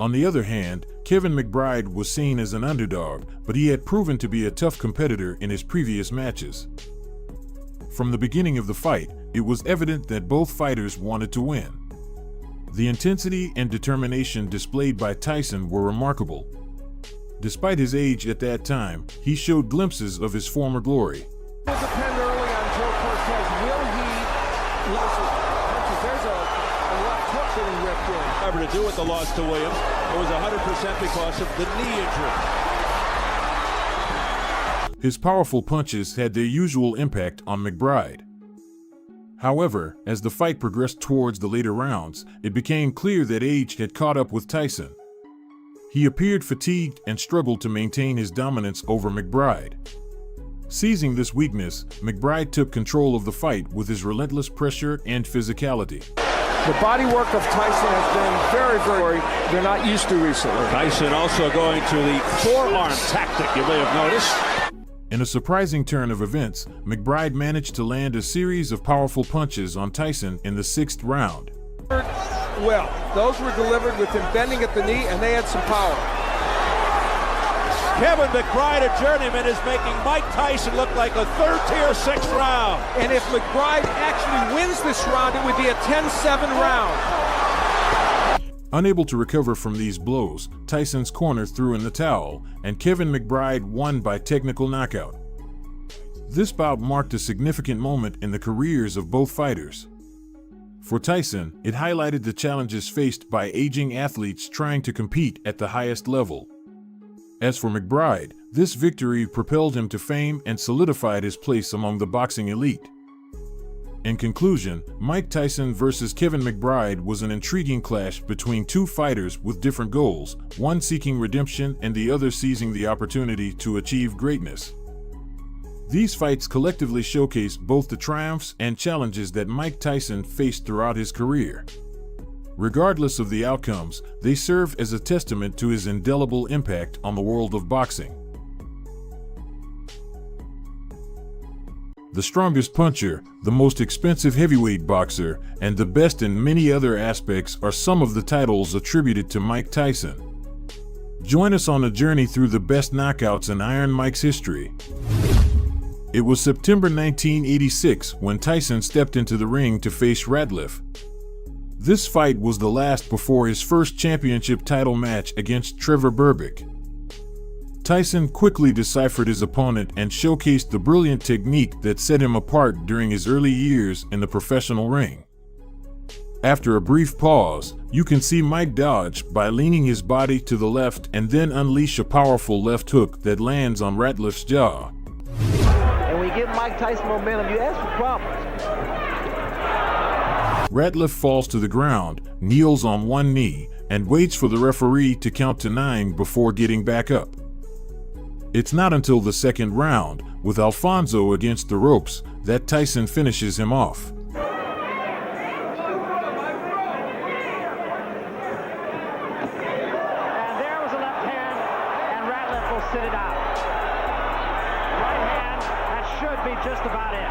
On the other hand, Kevin McBride was seen as an underdog, but he had proven to be a tough competitor in his previous matches. From the beginning of the fight, it was evident that both fighters wanted to win. The intensity and determination displayed by Tyson were remarkable. Despite his age at that time, he showed glimpses of his former glory. It will depend early on Joe Cortez. Will he listen? There's a left hook that he ripped in. Whatever to do with the loss to Williams, it was 100% because of the knee injury. His powerful punches had their usual impact on McBride. However, as the fight progressed towards the later rounds, it became clear that age had caught up with Tyson. He appeared fatigued and struggled to maintain his dominance over McBride. Seizing this weakness, McBride took control of the fight with his relentless pressure and physicality. The body work of Tyson has been very, they're not used to recently. Tyson also going to the forearm tactic, you may have noticed. In a surprising turn of events, McBride managed to land a series of powerful punches on Tyson in the sixth round. Well, those were delivered with him bending at the knee, and they had some power. Kevin McBride, a journeyman, is making Mike Tyson look like a third-tier sixth round. And if McBride actually wins this round, it would be a 10-7 round. Unable to recover from these blows, Tyson's corner threw in the towel, and Kevin McBride won by technical knockout. This bout marked a significant moment in the careers of both fighters. For Tyson, it highlighted the challenges faced by aging athletes trying to compete at the highest level. As for McBride, this victory propelled him to fame and solidified his place among the boxing elite. In conclusion, Mike Tyson versus Kevin McBride was an intriguing clash between two fighters with different goals, one seeking redemption and the other seizing the opportunity to achieve greatness. These fights collectively showcase both the triumphs and challenges that Mike Tyson faced throughout his career. Regardless of the outcomes, they serve as a testament to his indelible impact on the world of boxing. The strongest puncher, the most expensive heavyweight boxer, and the best in many other aspects are some of the titles attributed to Mike Tyson. Join us on a journey through the best knockouts in Iron Mike's history. It was September 1986 when Tyson stepped into the ring to face Ratliff. This fight was the last before his first championship title match against Trevor Berbick. Tyson quickly deciphered his opponent and showcased the brilliant technique that set him apart during his early years in the professional ring. After a brief pause, you can see Mike dodge by leaning his body to the left and then unleash a powerful left hook that lands on Ratliff's jaw. And when you give Mike Tyson momentum, you ask for problems. Ratliff falls to the ground, kneels on one knee, and waits for the referee to count to 9 before getting back up. It's not until the second round, with Alfonso against the ropes, that Tyson finishes him off. And there was a left hand, and Ratliff will sit it out. Right hand, that should be just about it.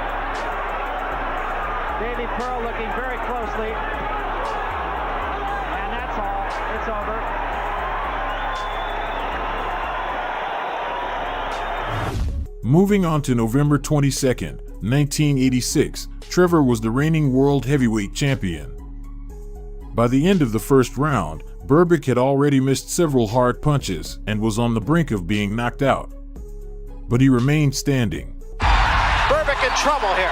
Davey Pearl looking very closely. And that's all. It's over. Moving on to November 22nd, 1986, Trevor was the reigning world heavyweight champion. By the end of the first round, Berbick had already missed several hard punches and was on the brink of being knocked out. But he remained standing. Berbick in trouble here.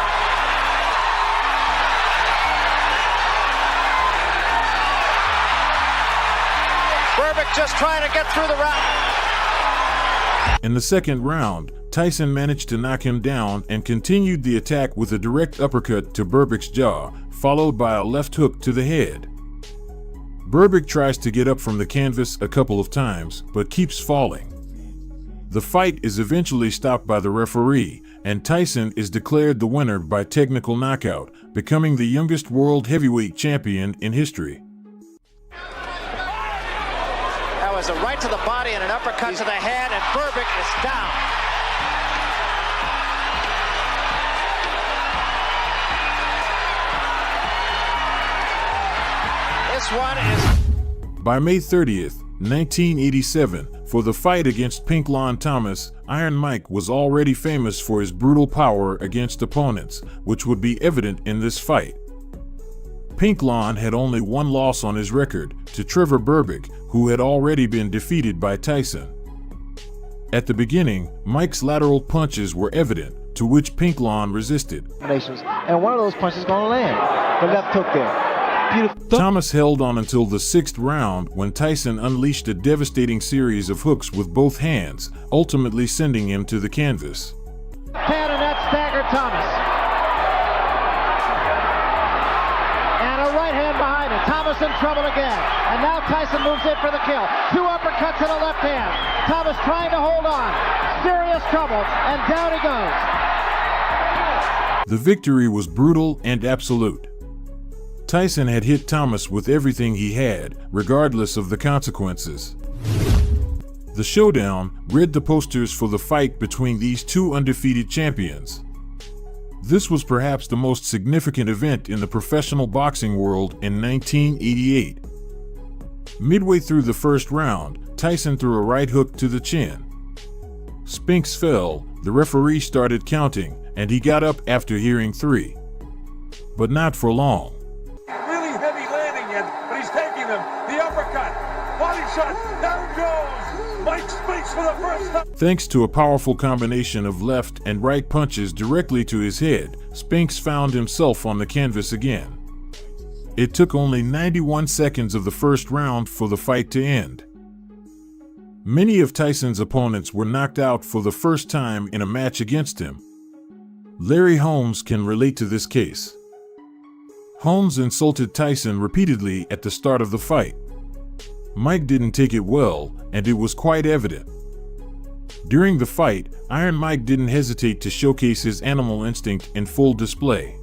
Berbick just trying to get through the round. In the second round, Tyson managed to knock him down and continued the attack with a direct uppercut to Berbick's jaw, followed by a left hook to the head. Berbick tries to get up from the canvas a couple of times, but keeps falling. The fight is eventually stopped by the referee, and Tyson is declared the winner by technical knockout, becoming the youngest world heavyweight champion in history. That was a right to the body and an uppercut to the head, and Berbick is down. This one is... By May 30th, 1987, for the fight against Pink Lon Thomas, Iron Mike was already famous for his brutal power against opponents, which would be evident in this fight. Pink Lon had only one loss on his record, to Trevor Berbick, who had already been defeated by Tyson. At the beginning, Mike's lateral punches were evident, to which Pink Lon resisted. And one of those punches is going to land. The left hook there. Beautiful. Thomas held on until the 6th round when Tyson unleashed a devastating series of hooks with both hands, ultimately sending him to the canvas. Hand and that staggered Thomas. And a right hand behind it. Thomas in trouble again. And now Tyson moves in for the kill. 2 uppercuts and a left hand. Thomas trying to hold on. Serious trouble. And down he goes. The victory was brutal and absolute. Tyson had hit Thomas with everything he had, regardless of the consequences. The showdown read the posters for the fight between these two undefeated champions. This was perhaps the most significant event in the professional boxing world in 1988. Midway through the first round, Tyson threw a right hook to the chin. Spinks fell, the referee started counting, and he got up after hearing 3. But not for long. Really heavy landing yet, but he's taking them. The uppercut. Body shot. Down goes. Mike Spinks for the first time. Thanks to a powerful combination of left and right punches directly to his head, Spinks found himself on the canvas again. It took only 91 seconds of the first round for the fight to end. Many of Tyson's opponents were knocked out for the first time in a match against him. Larry Holmes can relate to this case. Holmes insulted Tyson repeatedly at the start of the fight. Mike didn't take it well, and it was quite evident. During the fight, Iron Mike didn't hesitate to showcase his animal instinct in full display.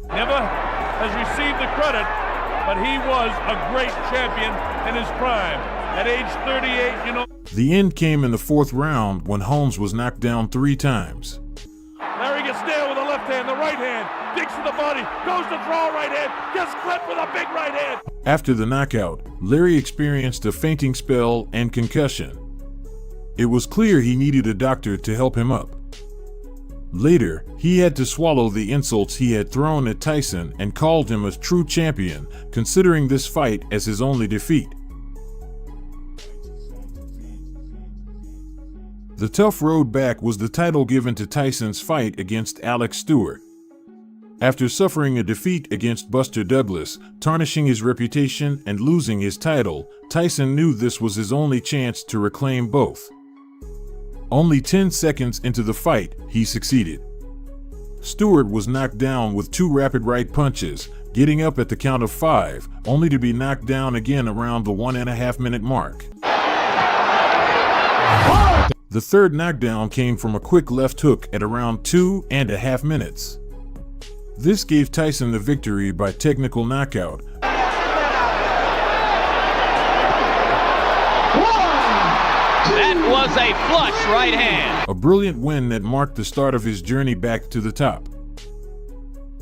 Never has received the credit, but he was a great champion in his prime. At age 38, you know. The end came in the 4th round when Holmes was knocked down 3 times. Larry gets nailed with the left hand, the right hand, digs to the body, goes to throw a right hand, gets clipped with a big right hand. After the knockout, Larry experienced a fainting spell and concussion. It was clear he needed a doctor to help him up. Later, he had to swallow the insults he had thrown at Tyson and called him a true champion, considering this fight as his only defeat. The tough road back was the title given to Tyson's fight against Alex Stewart. After suffering a defeat against Buster Douglas, tarnishing his reputation and losing his title, Tyson knew this was his only chance to reclaim both. Only 10 seconds into the fight, he succeeded. Stewart was knocked down with 2 rapid right punches, getting up at the count of 5, only to be knocked down again around the 1.5-minute mark. The third knockdown came from a quick left hook at around 2.5 minutes. This gave Tyson the victory by technical knockout. That was a flush right hand. A brilliant win that marked the start of his journey back to the top.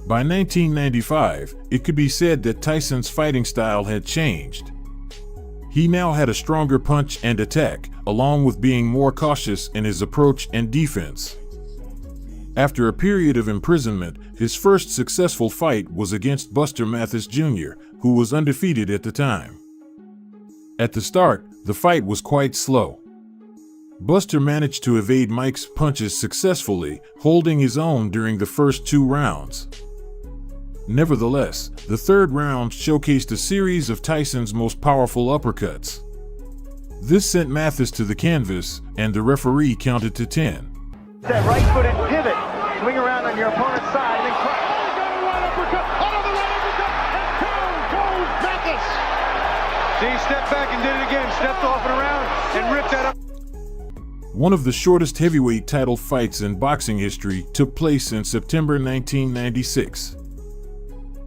By 1995, it could be said that Tyson's fighting style had changed. He now had a stronger punch and attack, along with being more cautious in his approach and defense. After a period of imprisonment, his first successful fight was against Buster Mathis Jr., who was undefeated at the time. At the start, the fight was quite slow. Buster managed to evade Mike's punches successfully, holding his own during the first 2 rounds. Nevertheless, the third round showcased a series of Tyson's most powerful uppercuts. This sent Mathis to the canvas, and the referee counted to 10. That right foot and pivot, swing around on your opponent's side, and then crack. Another right uppercut, and down goes Mathis. See, he stepped back and did it again. Stepped off and around and ripped that up. One of the shortest heavyweight title fights in boxing history took place in September 1996.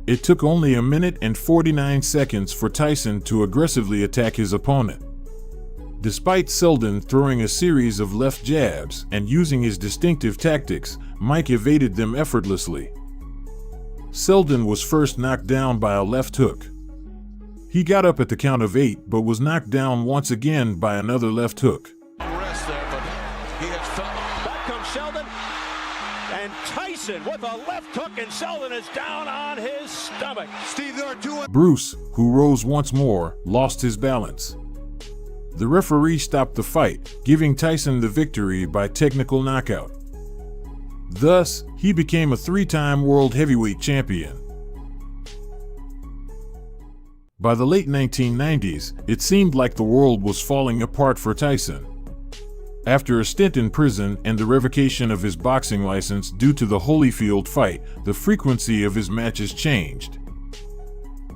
It took only 1 minute and 49 seconds for Tyson to aggressively attack his opponent. Despite Selden throwing a series of left jabs and using his distinctive tactics, Mike evaded them effortlessly. Selden was first knocked down by a left hook. He got up at the count of 8 but was knocked down once again by another left hook. Back comes Sheldon, and Tyson with a left hook, and Sheldon is down on his stomach. Steve, there are 2. Bruce, who rose once more, lost his balance. The referee stopped the fight, giving Tyson the victory by technical knockout. Thus, he became a 3-time world heavyweight champion. By the late 1990s, it seemed like the world was falling apart for Tyson. After a stint in prison and the revocation of his boxing license due to the Holyfield fight, the frequency of his matches changed.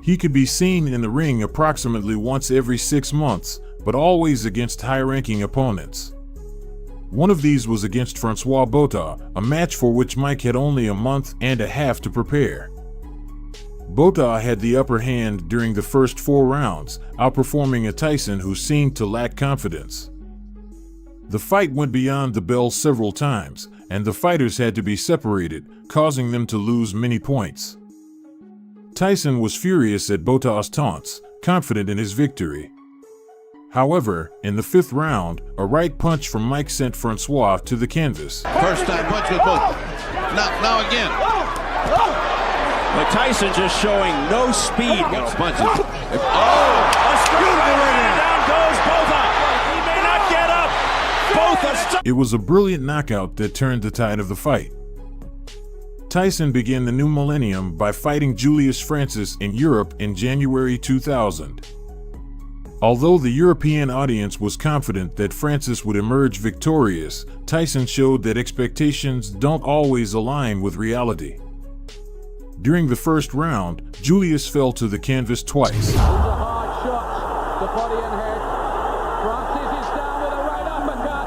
He could be seen in the ring approximately once every 6 months, but always against high-ranking opponents. One of these was against Francois Botha, a match for which Mike had only 1.5 months to prepare. Botha had the upper hand during the first 4 rounds, outperforming a Tyson who seemed to lack confidence. The fight went beyond the bell several times, and the fighters had to be separated, causing them to lose many points. Tyson was furious at Botha's taunts, confident in his victory. However, in the 5th round, a right punch from Mike sent Francois to the canvas. First time punch with both. Now again. But Tyson just showing no speed. Punches. A straight right hand. Down goes Botha. He may not get up. Botha. It was a brilliant knockout that turned the tide of the fight. Tyson began the new millennium by fighting Julius Francis in Europe in January 2000. Although the European audience was confident that Francis would emerge victorious, Tyson showed that expectations don't always align with reality. During the first round, Julius fell to the canvas twice. It's a hard shot, the body and head. Francis is down with a right uppercut.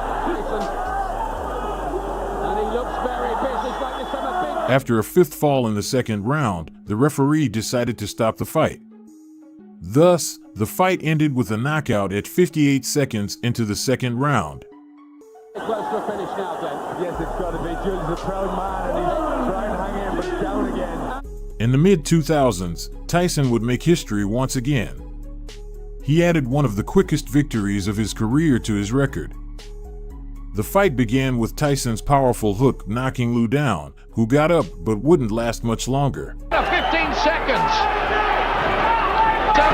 And he looks very businesslike. This time a big... After a 5th fall in the 2nd round, the referee decided to stop the fight. Thus, the fight ended with a knockout at 58 seconds into the 2nd round. Close to a finish now, Glenn. Yes, it's got to be. Julius is a proud man, and he's trying to hang in, but down again. In the mid-2000s, Tyson would make history once again. He added one of the quickest victories of his career to his record. The fight began with Tyson's powerful hook knocking Lou down, who got up but wouldn't last much longer. 15 seconds.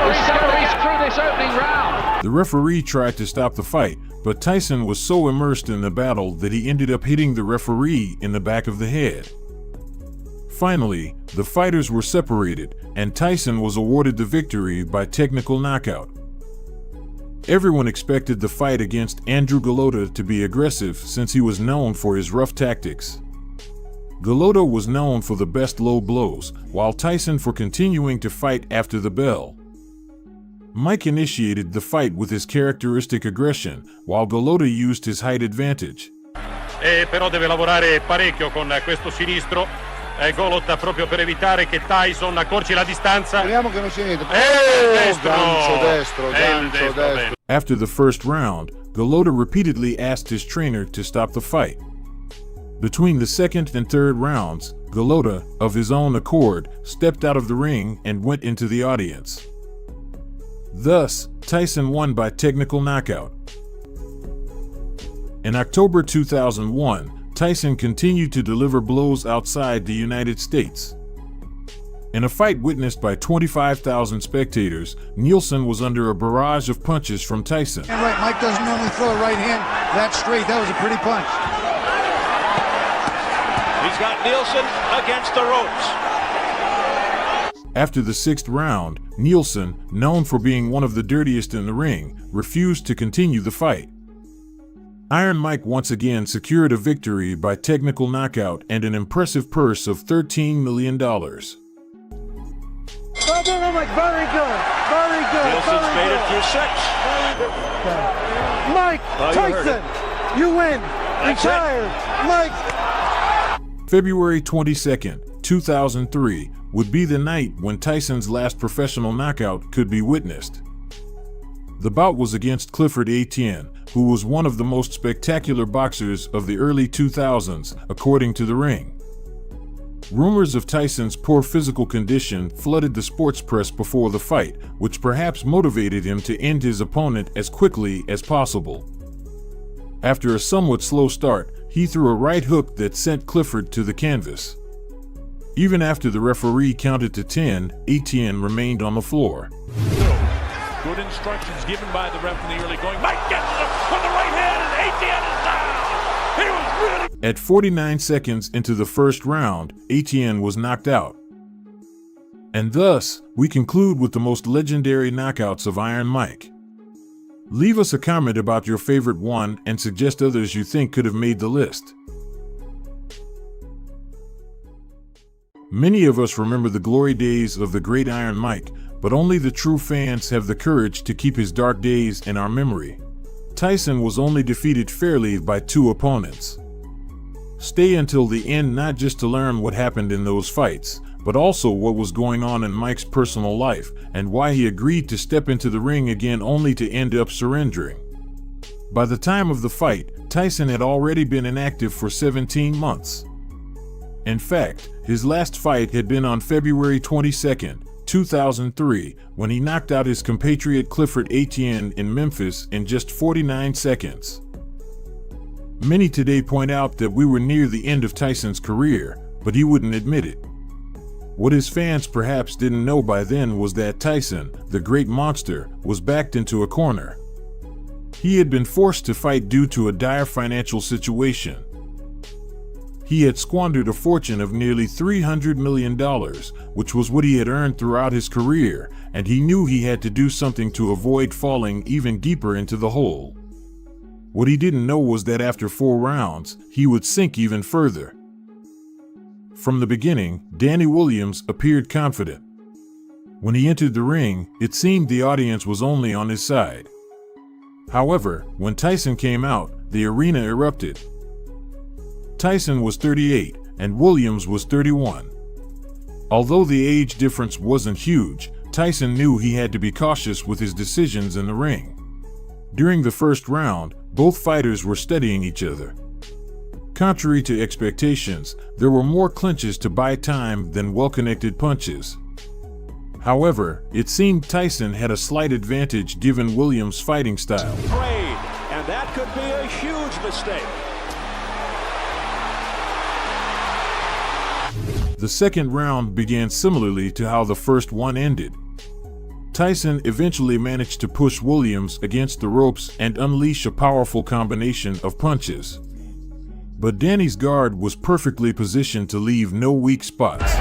He's through this opening round. The referee tried to stop the fight, but Tyson was so immersed in the battle that he ended up hitting the referee in the back of the head. Finally, the fighters were separated, and Tyson was awarded the victory by technical knockout. Everyone expected the fight against Andrew Golota to be aggressive since he was known for his rough tactics. Golota was known for the best low blows, while Tyson for continuing to fight after the bell. Mike initiated the fight with his characteristic aggression, while Golota used his height advantage. Però deve lavorare parecchio con questo sinistro. Golota proprio per evitare che Tyson accorci la distanza. Speriamo che non sia niente. Destro. After the first round, Golota repeatedly asked his trainer to stop the fight. Between the second and third rounds, Golota, of his own accord, stepped out of the ring and went into the audience. Thus, Tyson won by technical knockout. In October 2001, Tyson continued to deliver blows outside the United States. In a fight witnessed by 25,000 spectators, Nielsen was under a barrage of punches from Tyson. And right, Mike doesn't normally throw a right hand that straight. That was a pretty punch. He's got Nielsen against the ropes. After the sixth round, Nielsen, known for being one of the dirtiest in the ring, refused to continue the fight. Iron Mike once again secured a victory by technical knockout and an impressive purse of $13 million. Well done, Mike. Very good. Very good. Nielsen's made it through 6. Mike Tyson, you win. Retired. Mike. February 22nd, 2003 would be the night when Tyson's last professional knockout could be witnessed. The bout was against Clifford Etienne, who was one of the most spectacular boxers of the early 2000s, according to The Ring. Rumors of Tyson's poor physical condition flooded the sports press before the fight, which perhaps motivated him to end his opponent as quickly as possible. After a somewhat slow start, he threw a right hook that sent Clifford to the canvas. Even after the referee counted to 10, Etienne remained on the floor. Good instructions given by the ref in the early going. Mike gets him with the right hand, and Etienne is down. He was really... At 49 seconds into the first round, Etienne was knocked out. And thus, we conclude with the most legendary knockouts of Iron Mike. Leave us a comment about your favorite one and suggest others you think could have made the list. Many of us remember the glory days of the great Iron Mike, but only the true fans have the courage to keep his dark days in our memory. Tyson was only defeated fairly by 2 opponents. Stay until the end not just to learn what happened in those fights, but also what was going on in Mike's personal life and why he agreed to step into the ring again only to end up surrendering. By the time of the fight, Tyson had already been inactive for 17 months. In fact, his last fight had been on February 22nd, 2003, when he knocked out his compatriot Clifford Etienne in Memphis in just 49 seconds. Many today point out that we were near the end of Tyson's career, but he wouldn't admit it. What his fans perhaps didn't know by then was that Tyson, the great monster, was backed into a corner. He had been forced to fight due to a dire financial situation. He had squandered a fortune of nearly $300 million, which was what he had earned throughout his career, and he knew he had to do something to avoid falling even deeper into the hole. What he didn't know was that after 4 rounds, he would sink even further. From the beginning, Danny Williams appeared confident. When he entered the ring, it seemed the audience was only on his side. However, when Tyson came out, the arena erupted. Tyson was 38, and Williams was 31. Although the age difference wasn't huge, Tyson knew he had to be cautious with his decisions in the ring. During the first round, both fighters were studying each other. Contrary to expectations, there were more clinches to buy time than well-connected punches. However, it seemed Tyson had a slight advantage given Williams' fighting style. Trade, and that could be a huge mistake. The second round began similarly to how the first one ended. Tyson eventually managed to push Williams against the ropes and unleash a powerful combination of punches. But Danny's guard was perfectly positioned to leave no weak spots.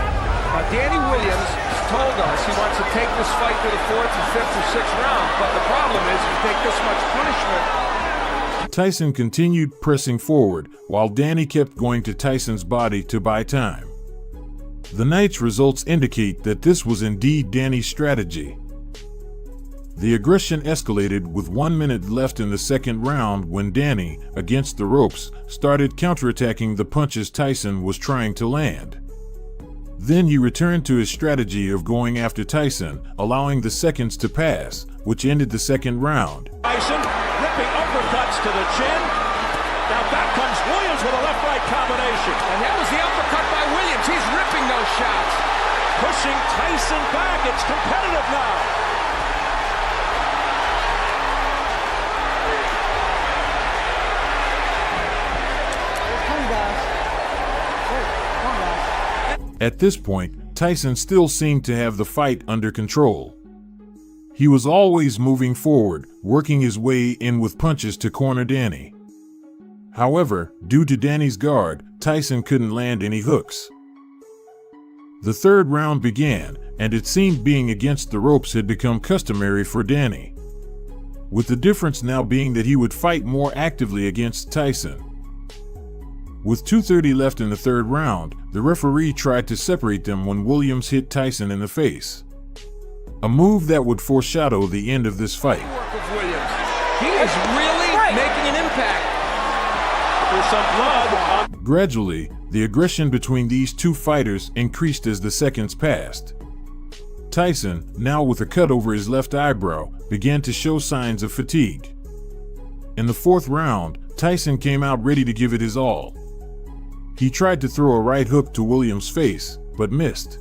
Danny Williams told us he wants to take this fight to the 4th and 5th or 6th round, but the problem is if you take this much punishment. Tyson continued pressing forward, while Danny kept going to Tyson's body to buy time. The night's results indicate that this was indeed Danny's strategy. The aggression escalated with 1 minute left in the second round when Danny, against the ropes, started counterattacking the punches Tyson was trying to land. Then he returned to his strategy of going after Tyson, allowing the seconds to pass, which ended the second round. Tyson ripping uppercuts to the chin. Now back comes Williams with a left-right combination. And that was the uppercut by Williams. He's ripping those shots. Pushing Tyson back. It's competitive now. At this point, Tyson still seemed to have the fight under control. He was always moving forward, working his way in with punches to corner Danny. However, due to Danny's guard, Tyson couldn't land any hooks. The third round began, and it seemed being against the ropes had become customary for Danny, with the difference now being that he would fight more actively against Tyson. With 2:30 left in the third round, the referee tried to separate them when Williams hit Tyson in the face, a move that would foreshadow the end of this fight. He is really making an impact. There's some blood. Gradually, the aggression between these two fighters increased as the seconds passed. Tyson, now with a cut over his left eyebrow, began to show signs of fatigue. In the fourth round, Tyson came out ready to give it his all. He tried to throw a right hook to Williams' face, but missed.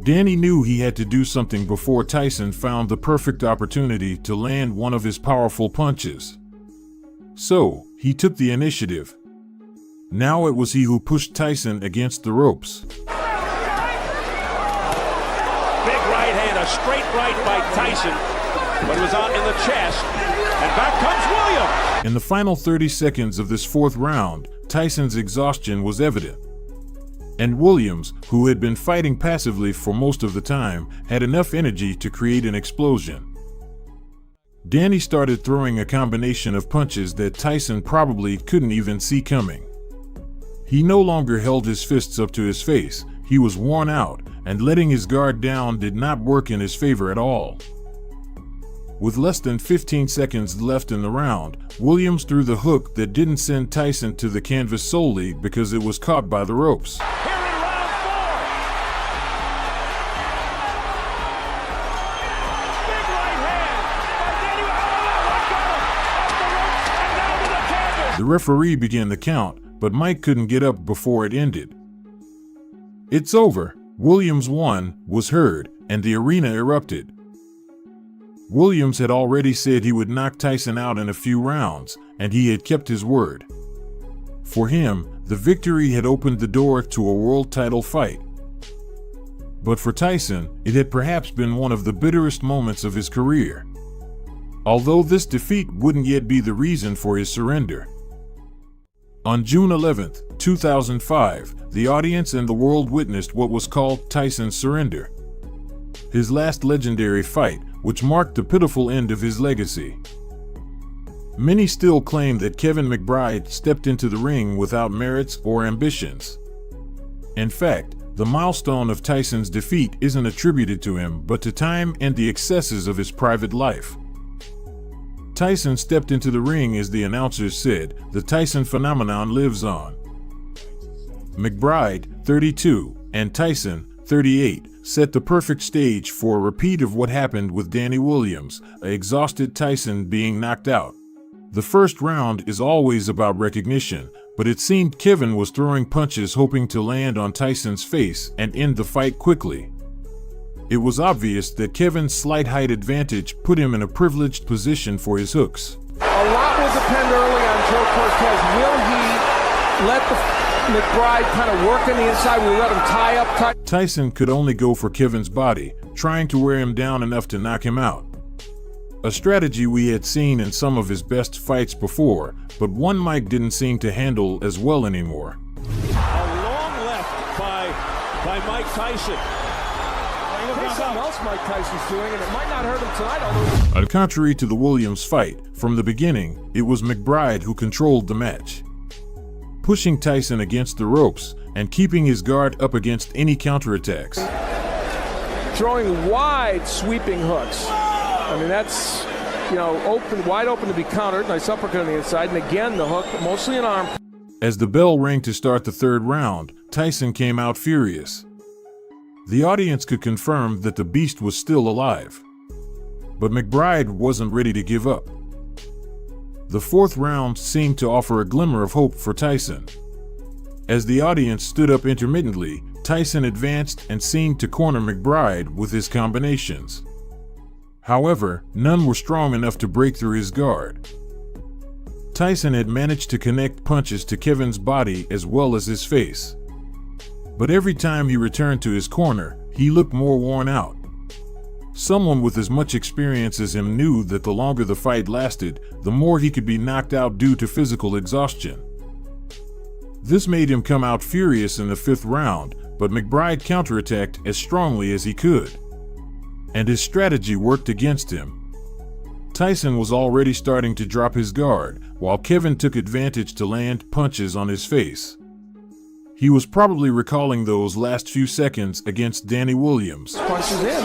Danny knew he had to do something before Tyson found the perfect opportunity to land one of his powerful punches. So, he took the initiative. Now it was he who pushed Tyson against the ropes. Big right hand, a straight right by Tyson, but it was out in the chest, and back comes Williams. In the final 30 seconds of this fourth round, Tyson's exhaustion was evident. And Williams, who had been fighting passively for most of the time, had enough energy to create an explosion. Danny started throwing a combination of punches that Tyson probably couldn't even see coming. He no longer held his fists up to his face, he was worn out, and letting his guard down did not work in his favor at all. With less than 15 seconds left in the round, Williams threw the hook that didn't send Tyson to the canvas solely because it was caught by the ropes. Here in round 4. Big right hand by Danny. Oh, let go. Off the ropes and down to the canvas. The referee began the count, but Mike couldn't get up before it ended. "It's over. Williams won," was heard, and the arena erupted. Williams had already said he would knock Tyson out in a few rounds, and he had kept his word. For him, the victory had opened the door to a world title fight. But for Tyson, it had perhaps been one of the bitterest moments of his career. Although this defeat wouldn't yet be the reason for his surrender. On June 11, 2005, the audience and the world witnessed what was called Tyson's surrender, his last legendary fight, which marked the pitiful end of his legacy. Many still claim that Kevin McBride stepped into the ring without merits or ambitions. In fact, the milestone of Tyson's defeat isn't attributed to him but to time and the excesses of his private life. Tyson stepped into the ring as the announcers said, "The Tyson phenomenon lives on." McBride, 32, and Tyson, 38, set the perfect stage for a repeat of what happened with Danny Williams, an exhausted Tyson being knocked out. The first round is always about recognition, but it seemed Kevin was throwing punches hoping to land on Tyson's face and end the fight quickly. It was obvious that Kevin's slight height advantage put him in a privileged position for his hooks. A lot will depend early on Joe Cortez. Will he let the McBride kind of work on the inside? Will he let him tie up? Tyson could only go for Kevin's body, trying to wear him down enough to knock him out. a strategy we had seen in some of his best fights before, but one Mike didn't seem to handle as well anymore. A long left by Mike Tyson. There's something else Mike Tyson's doing, and it might not hurt him tonight, although... Contrary to the Williams fight, from the beginning, it was McBride who controlled the match, pushing Tyson against the ropes and keeping his guard up against any counterattacks. Throwing wide, sweeping hooks. I mean, that's, wide open to be countered. Nice uppercut on the inside, and again, the hook, mostly an arm. As the bell rang to start the third round, Tyson came out furious. The audience could confirm that the Beast was still alive. But McBride wasn't ready to give up. The fourth round seemed to offer a glimmer of hope for Tyson. As the audience stood up intermittently, Tyson advanced and seemed to corner McBride with his combinations. However, none were strong enough to break through his guard. Tyson had managed to connect punches to Kevin's body as well as his face. But every time he returned to his corner, he looked more worn out. Someone with as much experience as him knew that the longer the fight lasted, the more he could be knocked out due to physical exhaustion. This made him come out furious in the fifth round, but McBride counterattacked as strongly as he could. And his strategy worked against him. Tyson was already starting to drop his guard, while Kevin took advantage to land punches on his face. He was probably recalling those last few seconds against Danny Williams. Punches in.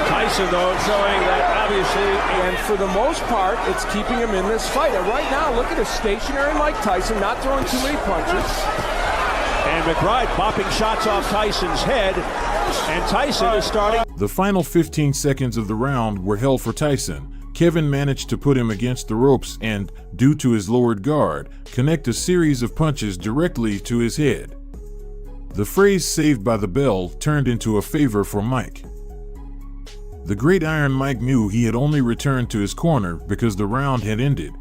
Tyson, though, showing that obviously, And for the most part, it's keeping him in this fight. And right now, look at a stationary Mike Tyson, not throwing too many punches. and McBride popping shots off Tyson's head, and Tyson is starting. The final 15 seconds of the round were held for Tyson. Kevin managed to put him against the ropes and, due to his lowered guard, connect a series of punches directly to his head. The phrase "saved by the bell" turned into a favor for Mike. The Great Iron Mike knew he had only returned to his corner because the round had ended.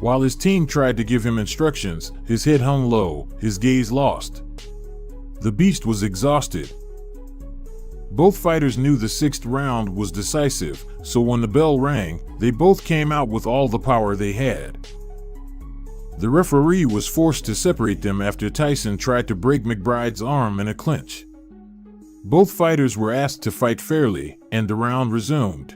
While his team tried to give him instructions, his head hung low, his gaze lost. The Beast was exhausted. Both fighters knew the sixth round was decisive, so when the bell rang, they both came out with all the power they had. The referee was forced to separate them after Tyson tried to break McBride's arm in a clinch. Both fighters were asked to fight fairly, and the round resumed.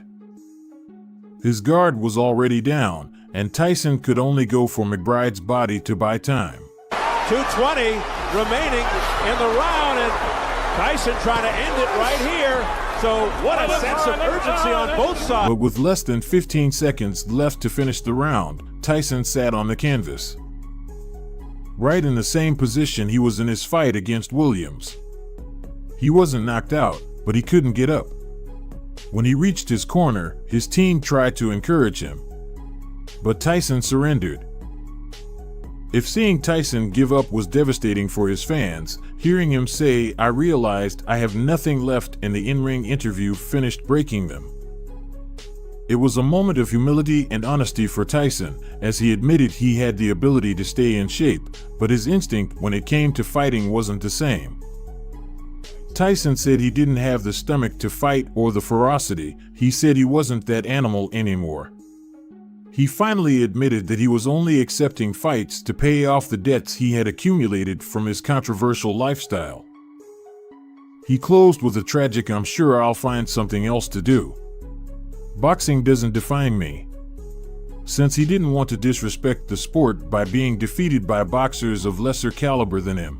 His guard was already down, and Tyson could only go for McBride's body to buy time. 2:20 remaining in the round, and Tyson trying to end it right here. So what a sense of urgency on both sides. But with less than 15 seconds left to finish the round, Tyson sat on the canvas. Right in the same position he was in his fight against Williams. He wasn't knocked out, but he couldn't get up. When he reached his corner, his team tried to encourage him. But Tyson surrendered. If seeing Tyson give up was devastating for his fans, hearing him say, "I realized I have nothing left," in the in-ring interview finished breaking them. It was a moment of humility and honesty for Tyson, as he admitted he had the ability to stay in shape, but his instinct when it came to fighting wasn't the same. Tyson said he didn't have the stomach to fight or the ferocity. He said he wasn't that animal anymore. He finally admitted that he was only accepting fights to pay off the debts he had accumulated from his controversial lifestyle. He closed with a tragic, "I'm sure I'll find something else to do. Boxing doesn't define me." Since he didn't want to disrespect the sport by being defeated by boxers of lesser caliber than him.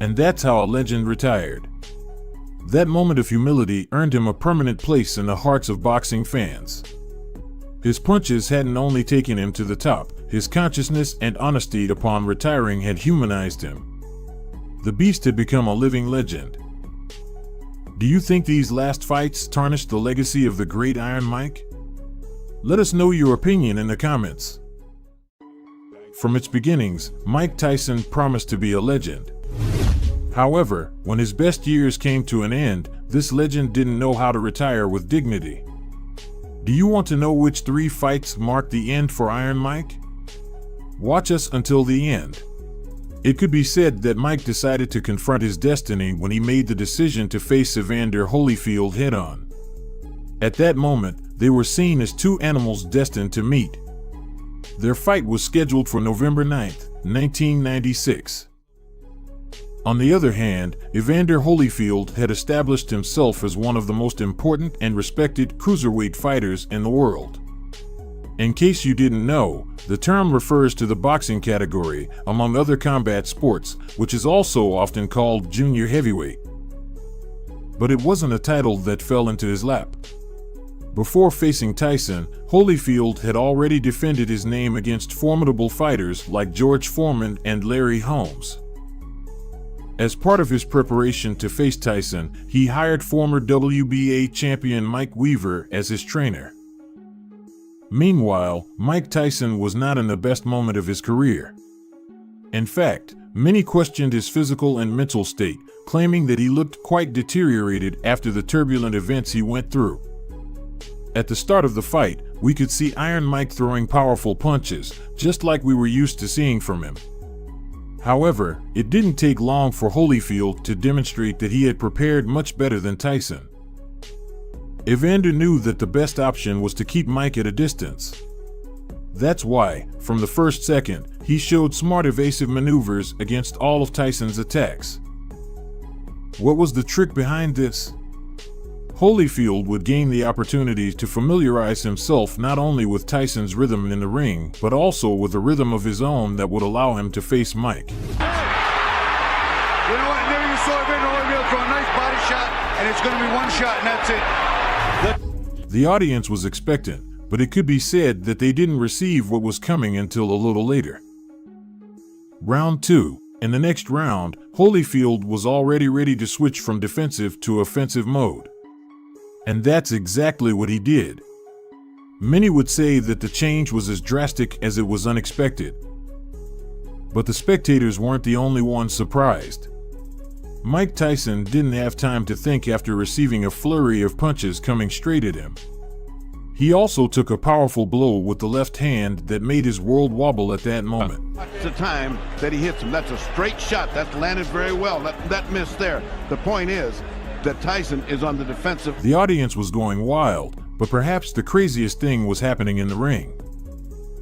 And that's how a legend retired. That moment of humility earned him a permanent place in the hearts of boxing fans. His punches hadn't only taken him to the top, his consciousness and honesty upon retiring had humanized him. The Beast had become a living legend. Do you think these last fights tarnished the legacy of the Great Iron Mike? Let us know your opinion in the comments. From its beginnings, Mike Tyson promised to be a legend. However, when his best years came to an end, this legend didn't know how to retire with dignity. Do you want to know which 3 fights marked the end for Iron Mike? Watch us until the end. It could be said that Mike decided to confront his destiny when he made the decision to face Evander Holyfield head-on. At that moment, they were seen as two animals destined to meet. Their fight was scheduled for November 9th, 1996. On the other hand, Evander Holyfield had established himself as one of the most important and respected cruiserweight fighters in the world. In case you didn't know, the term refers to the boxing category, among other combat sports, which is also often called junior heavyweight. But it wasn't a title that fell into his lap. Before facing Tyson, Holyfield had already defended his name against formidable fighters like George Foreman and Larry Holmes. As part of his preparation to face Tyson, he hired former WBA champion Mike Weaver as his trainer. Meanwhile, Mike Tyson was not in the best moment of his career. In fact, many questioned his physical and mental state, claiming that he looked quite deteriorated after the turbulent events he went through. At the start of the fight, we could see Iron Mike throwing powerful punches, just like we were used to seeing from him. However, it didn't take long for Holyfield to demonstrate that he had prepared much better than Tyson. Evander knew that the best option was to keep Mike at a distance. That's why, from the first second, he showed smart evasive maneuvers against all of Tyson's attacks. What was the trick behind this? Holyfield would gain the opportunity to familiarize himself not only with Tyson's rhythm in the ring, but also with a rhythm of his own that would allow him to face Mike. You know what? There you saw Evander Holyfield throw a nice body shot, and it's going to be one shot, and that's it. The audience was expectant, but it could be said that they didn't receive what was coming until a little later. Round 2. In the next round, Holyfield was already ready to switch from defensive to offensive mode. And that's exactly what he did. Many would say that the change was as drastic as it was unexpected. But the spectators weren't the only ones surprised. Mike Tyson didn't have time to think after receiving a flurry of punches coming straight at him. He also took a powerful blow with the left hand that made his world wobble at that moment. That's the time that he hits him. That's a straight shot. That's landed very well. That missed there. The point is that Tyson is on the defensive. The audience was going wild, but perhaps the craziest thing was happening in the ring.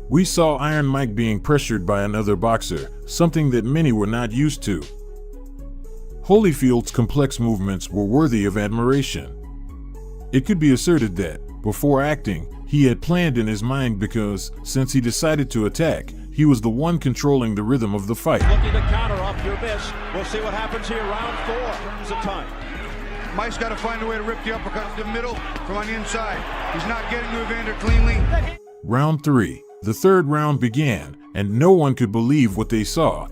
We saw Iron Mike being pressured by another boxer, something that many were not used to. Holyfield's complex movements were worthy of admiration. It could be asserted that, before acting, he had planned in his mind because, since he decided to attack, he was the one controlling the rhythm of the fight. Looking to counter off your miss. We'll see what happens here. Round 4 turns of time. Mike's got to find a way to rip the uppercut to the middle from on the inside. He's not getting to Evander cleanly. Round 3. The third round began, and no one could believe what they saw.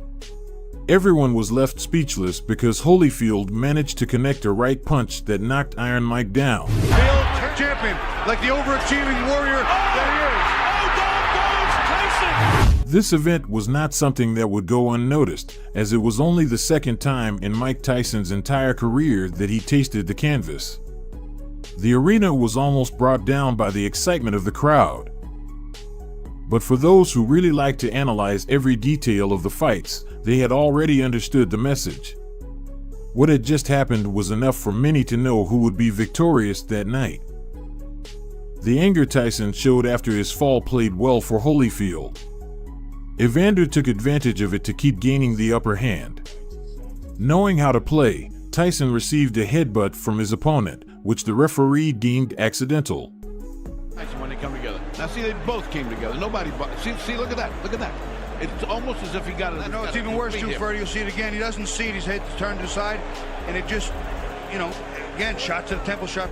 Everyone was left speechless because Holyfield managed to connect a right punch that knocked Iron Mike down. Field champion, like the overachieving warrior that he is. Oh, down goes Tyson! This event was not something that would go unnoticed, as it was only the second time in Mike Tyson's entire career that he tasted the canvas. The arena was almost brought down by the excitement of the crowd. But for those who really like to analyze every detail of the fights, they had already understood the message. What had just happened was enough for many to know who would be victorious that night. The anger Tyson showed after his fall played well for Holyfield. Evander took advantage of it to keep gaining the upper hand. Knowing how to play, Tyson received a headbutt from his opponent, which the referee deemed accidental. Tyson when they come together. Now see, they both came together. Nobody. See, look at that. Look at that. It's almost as if he got it. No, it's even worse too, Freddie. You'll see it again. He doesn't see it. His head's turned aside, and it just, again, shot to the temple shot.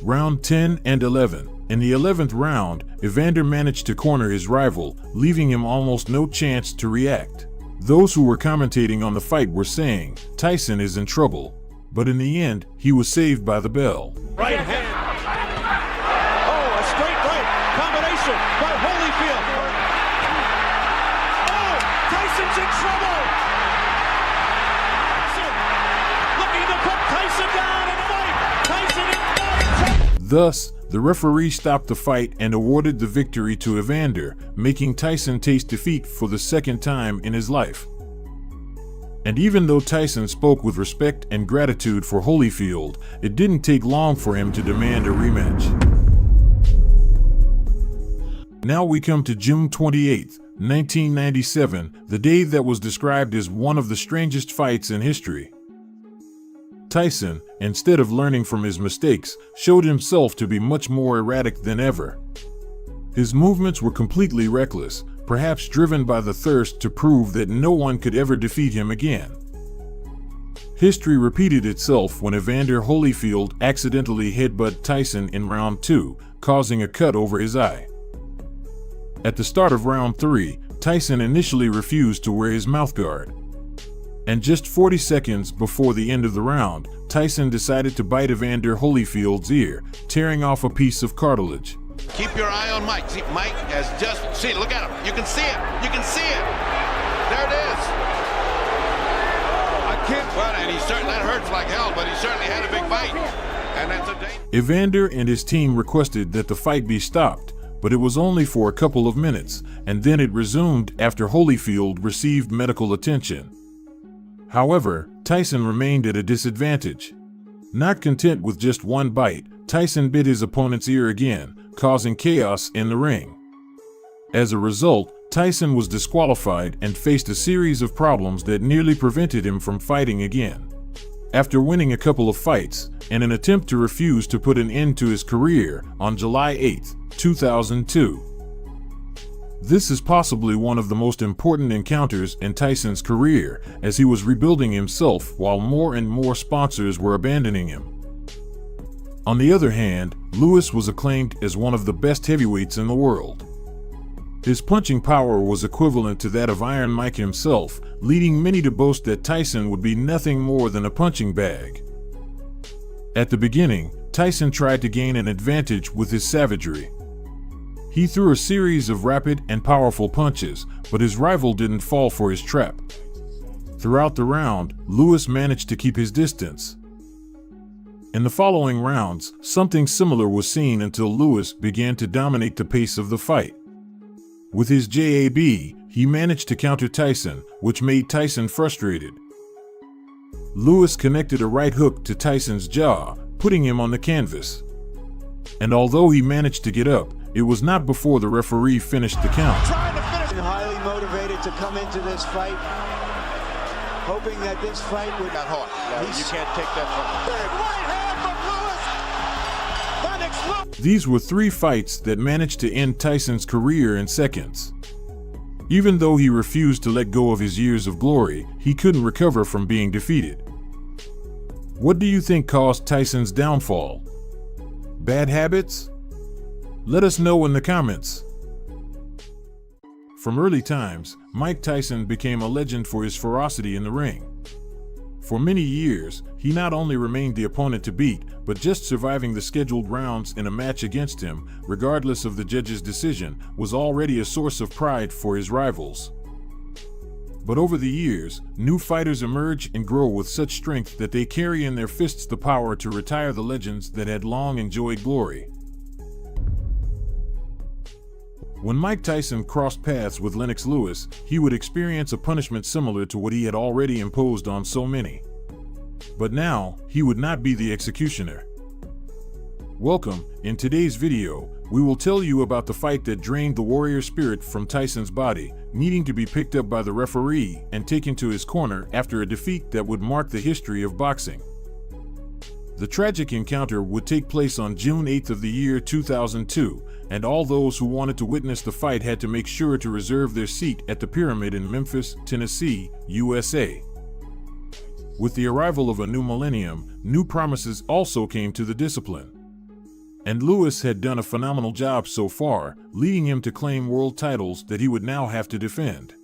Round 10 and 11. In the 11th round, Evander managed to corner his rival, leaving him almost no chance to react. Those who were commentating on the fight were saying, Tyson is in trouble. But in the end, he was saved by the bell. Right hand. Oh, a straight right. Combination by Holyfield. Oh, Tyson's in trouble. Looking to put Tyson down and fight. Tyson in fight. Thus, the referee stopped the fight and awarded the victory to Evander, making Tyson taste defeat for the second time in his life. And even though Tyson spoke with respect and gratitude for Holyfield, it didn't take long for him to demand a rematch. Now we come to June 28, 1997, the day that was described as one of the strangest fights in history. Tyson, instead of learning from his mistakes, showed himself to be much more erratic than ever. His movements were completely reckless, perhaps driven by the thirst to prove that no one could ever defeat him again. History repeated itself when Evander Holyfield accidentally headbutted Tyson in round 2, causing a cut over his eye. At the start of round 3, Tyson initially refused to wear his mouthguard. And just 40 seconds before the end of the round, Tyson decided to bite Evander Holyfield's ear, tearing off a piece of cartilage. Keep your eye on Mike. See, Mike has just, see, look at him. You can see it. You can see it. There it is. I can't, well, and he certainly, that hurts like hell, but he certainly had a big bite. And that's a danger. Evander and his team requested that the fight be stopped, but it was only for a couple of minutes, and then it resumed after Holyfield received medical attention. However, Tyson remained at a disadvantage. Not content with just one bite, Tyson bit his opponent's ear again, causing chaos in the ring. As a result, Tyson was disqualified and faced a series of problems that nearly prevented him from fighting again. After winning a couple of fights, in an attempt to refuse to put an end to his career, on July 8, 2002. This is possibly one of the most important encounters in Tyson's career, as he was rebuilding himself while more and more sponsors were abandoning him. On the other hand, Lewis was acclaimed as one of the best heavyweights in the world. His punching power was equivalent to that of Iron Mike himself, leading many to boast that Tyson would be nothing more than a punching bag. At the beginning, Tyson tried to gain an advantage with his savagery. He threw a series of rapid and powerful punches, but his rival didn't fall for his trap. Throughout the round, Lewis managed to keep his distance. In the following rounds, something similar was seen until Lewis began to dominate the pace of the fight. With his jab, he managed to counter Tyson, which made Tyson frustrated. Lewis connected a right hook to Tyson's jaw, putting him on the canvas. And although he managed to get up, it was not before the referee finished the count. Highly motivated to come into this fight, hoping that this fight would Got hard. You can't take that from big right hand from Lewis. These were 3 fights that managed to end Tyson's career in seconds. Even though he refused to let go of his years of glory, he couldn't recover from being defeated. What do you think caused Tyson's downfall? Bad habits? Let us know in the comments. From early times, Mike Tyson became a legend for his ferocity in the ring. For many years, he not only remained the opponent to beat, but just surviving the scheduled rounds in a match against him, regardless of the judge's decision, was already a source of pride for his rivals. But over the years, new fighters emerge and grow with such strength that they carry in their fists the power to retire the legends that had long enjoyed glory. When Mike Tyson crossed paths with Lennox Lewis, he would experience a punishment similar to what he had already imposed on so many. But now, he would not be the executioner. Welcome. In today's video, we will tell you about the fight that drained the warrior spirit from Tyson's body, needing to be picked up by the referee and taken to his corner after a defeat that would mark the history of boxing. The tragic encounter would take place on June 8th of the year 2002, and all those who wanted to witness the fight had to make sure to reserve their seat at the Pyramid in Memphis, Tennessee, USA. With the arrival of a new millennium, new promises also came to the discipline. And Lewis had done a phenomenal job so far, leading him to claim world titles that he would now have to defend.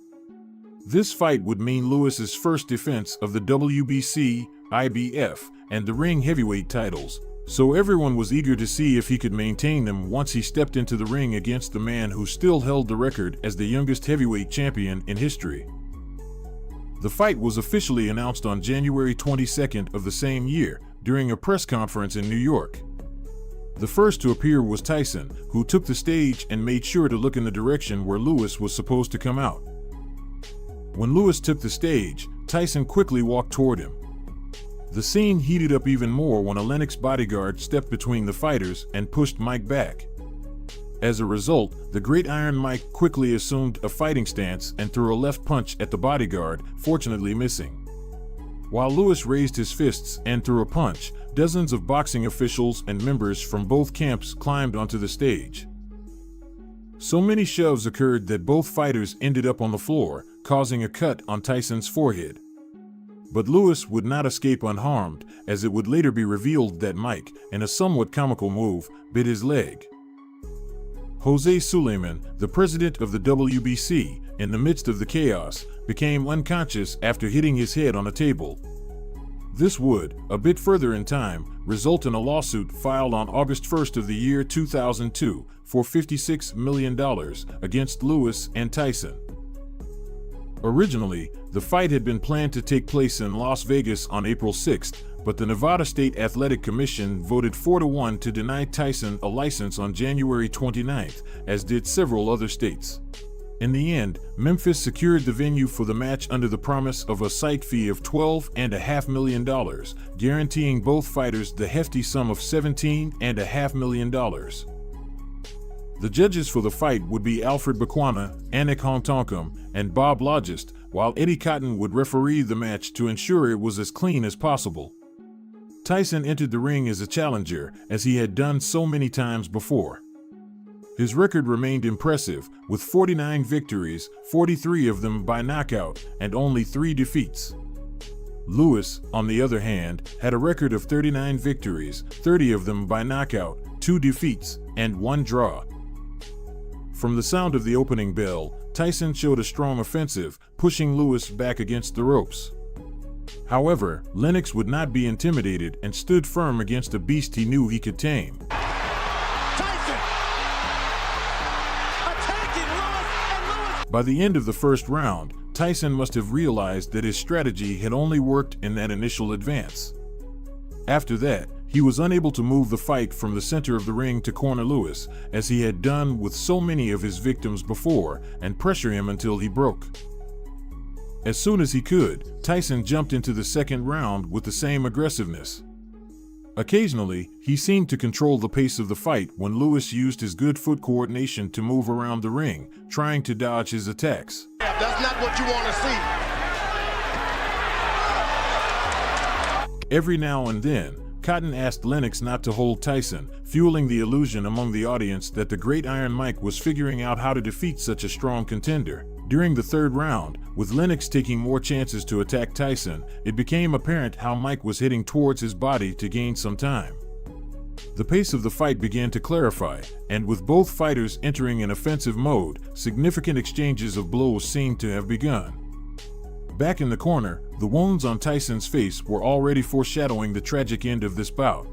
This fight would mean Lewis's first defense of the WBC, IBF, and the ring heavyweight titles, so everyone was eager to see if he could maintain them once he stepped into the ring against the man who still held the record as the youngest heavyweight champion in history. The fight was officially announced on January 22nd of the same year, during a press conference in New York. The first to appear was Tyson, who took the stage and made sure to look in the direction where Lewis was supposed to come out. When Lewis took the stage, Tyson quickly walked toward him. The scene heated up even more when a Lennox bodyguard stepped between the fighters and pushed Mike back. As a result, the Great Iron Mike quickly assumed a fighting stance and threw a left punch at the bodyguard, fortunately missing. While Lewis raised his fists and threw a punch, dozens of boxing officials and members from both camps climbed onto the stage. So many shoves occurred that both fighters ended up on the floor, causing a cut on Tyson's forehead. But Lewis would not escape unharmed, as it would later be revealed that Mike, in a somewhat comical move, bit his leg. Jose Suleiman, the president of the WBC, in the midst of the chaos, became unconscious after hitting his head on a table. This would, a bit further in time, result in a lawsuit filed on August 1st of the year 2002 for $56 million against Lewis and Tyson. Originally, the fight had been planned to take place in Las Vegas on April 6th, but the Nevada State Athletic Commission voted 4-1 to deny Tyson a license on January 29th, as did several other states. In the end, Memphis secured the venue for the match under the promise of a site fee of $12.5 million, guaranteeing both fighters the hefty sum of $17.5 million. The judges for the fight would be Alfred Bakwana, Anik Hongtonkum, and Bob Logist, while Eddie Cotton would referee the match to ensure it was as clean as possible. Tyson entered the ring as a challenger, as he had done so many times before. His record remained impressive, with 49 victories, 43 of them by knockout, and only 3 defeats. Lewis, on the other hand, had a record of 39 victories, 30 of them by knockout, 2 defeats, and 1 draw. From the sound of the opening bell, Tyson showed a strong offensive, pushing Lewis back against the ropes. However, Lennox would not be intimidated and stood firm against a beast he knew he could tame. By the end of the first round, Tyson must have realized that his strategy had only worked in that initial advance. After that, he was unable to move the fight from the center of the ring to corner Lewis, as he had done with so many of his victims before, and pressure him until he broke. As soon as he could, Tyson jumped into the second round with the same aggressiveness. Occasionally, he seemed to control the pace of the fight when Lewis used his good foot coordination to move around the ring, trying to dodge his attacks. That's not what you want to see. Every now and then, Cotton asked Lennox not to hold Tyson, fueling the illusion among the audience that the Great Iron Mike was figuring out how to defeat such a strong contender. During the third round, with Lennox taking more chances to attack Tyson, it became apparent how Mike was heading towards his body to gain some time. The pace of the fight began to clarify, and with both fighters entering an offensive mode, significant exchanges of blows seemed to have begun. Back in the corner, the wounds on Tyson's face were already foreshadowing the tragic end of this bout.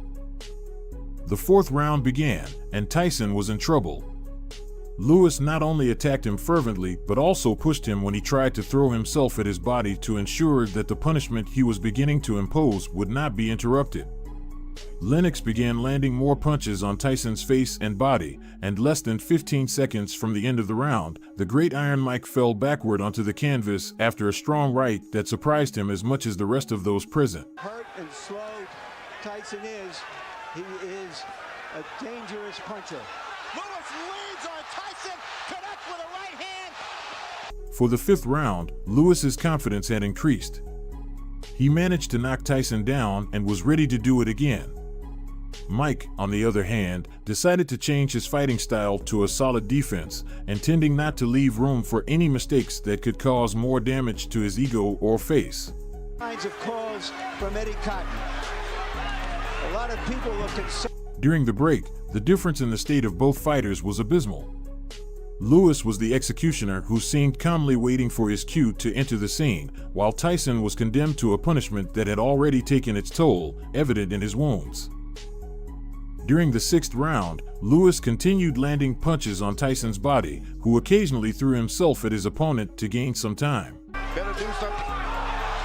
The fourth round began, and Tyson was in trouble. Lewis not only attacked him fervently, but also pushed him when he tried to throw himself at his body to ensure that the punishment he was beginning to impose would not be interrupted. Lennox began landing more punches on Tyson's face and body, and less than 15 seconds from the end of the round, the Great Iron Mike fell backward onto the canvas after a strong right that surprised him as much as the rest of those present. Hurt and slow Tyson is, he is a dangerous puncher. Lewis leads on Tyson, connects with a right hand. For the fifth round, Lewis's confidence had increased. He managed to knock Tyson down and was ready to do it again. Mike, on the other hand, decided to change his fighting style to a solid defense, intending not to leave room for any mistakes that could cause more damage to his ego or face. Kinds of calls from Eddie Cotton. A lot of people are concerned. During the break, the difference in the state of both fighters was abysmal. Lewis was the executioner who seemed calmly waiting for his cue to enter the scene, while Tyson was condemned to a punishment that had already taken its toll, evident in his wounds. During the sixth round, Lewis continued landing punches on Tyson's body, who occasionally threw himself at his opponent to gain some time. Better do something.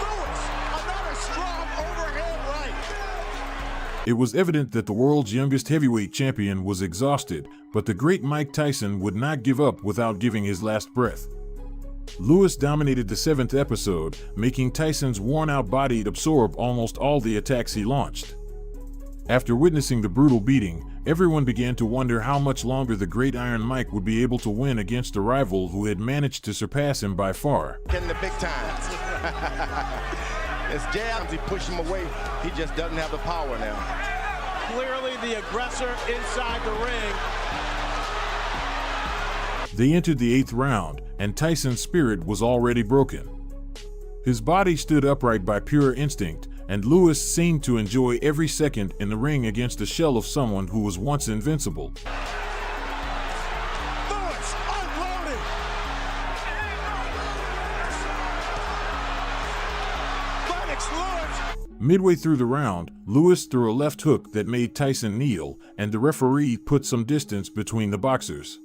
Lewis, another strong overhead right. It was evident that the world's youngest heavyweight champion was exhausted, but the great Mike Tyson would not give up without giving his last breath. Lewis dominated the seventh episode, making Tyson's worn-out body absorb almost all the attacks he launched. After witnessing the brutal beating, everyone began to wonder how much longer the Great Iron Mike would be able to win against a rival who had managed to surpass him by far. Getting the big times. It's jabs, he pushed him away. He just doesn't have the power now. Clearly the aggressor inside the ring. They entered the 8th round, and Tyson's spirit was already broken. His body stood upright by pure instinct, and Lewis seemed to enjoy every second in the ring against the shell of someone who was once invincible. Lewis unloading. Lennox Lewis. Midway through the round, Lewis threw a left hook that made Tyson kneel, and the referee put some distance between the boxers.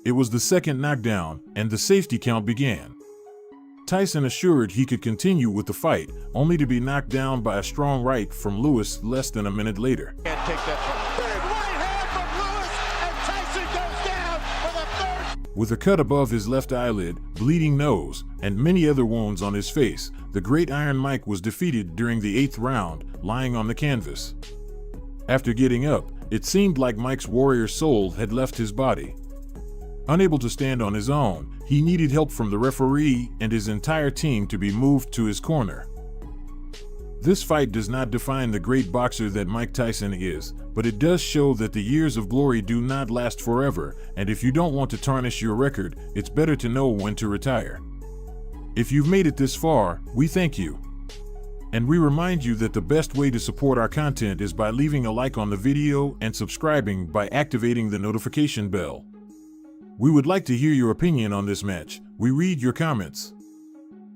It was the second knockdown, and the safety count began. Tyson assured he could continue with the fight, only to be knocked down by a strong right from Lewis less than a minute later. Can't take that from him. Big right hand from Lewis, and Tyson goes down with a third. With a cut above his left eyelid, bleeding nose, and many other wounds on his face, the Great Iron Mike was defeated during the 8th round, lying on the canvas. After getting up, it seemed like Mike's warrior soul had left his body. Unable to stand on his own, he needed help from the referee and his entire team to be moved to his corner. This fight does not define the great boxer that Mike Tyson is, but it does show that the years of glory do not last forever, and if you don't want to tarnish your record, it's better to know when to retire. If you've made it this far, we thank you. And we remind you that the best way to support our content is by leaving a like on the video and subscribing by activating the notification bell. We would like to hear your opinion on this match. We read your comments.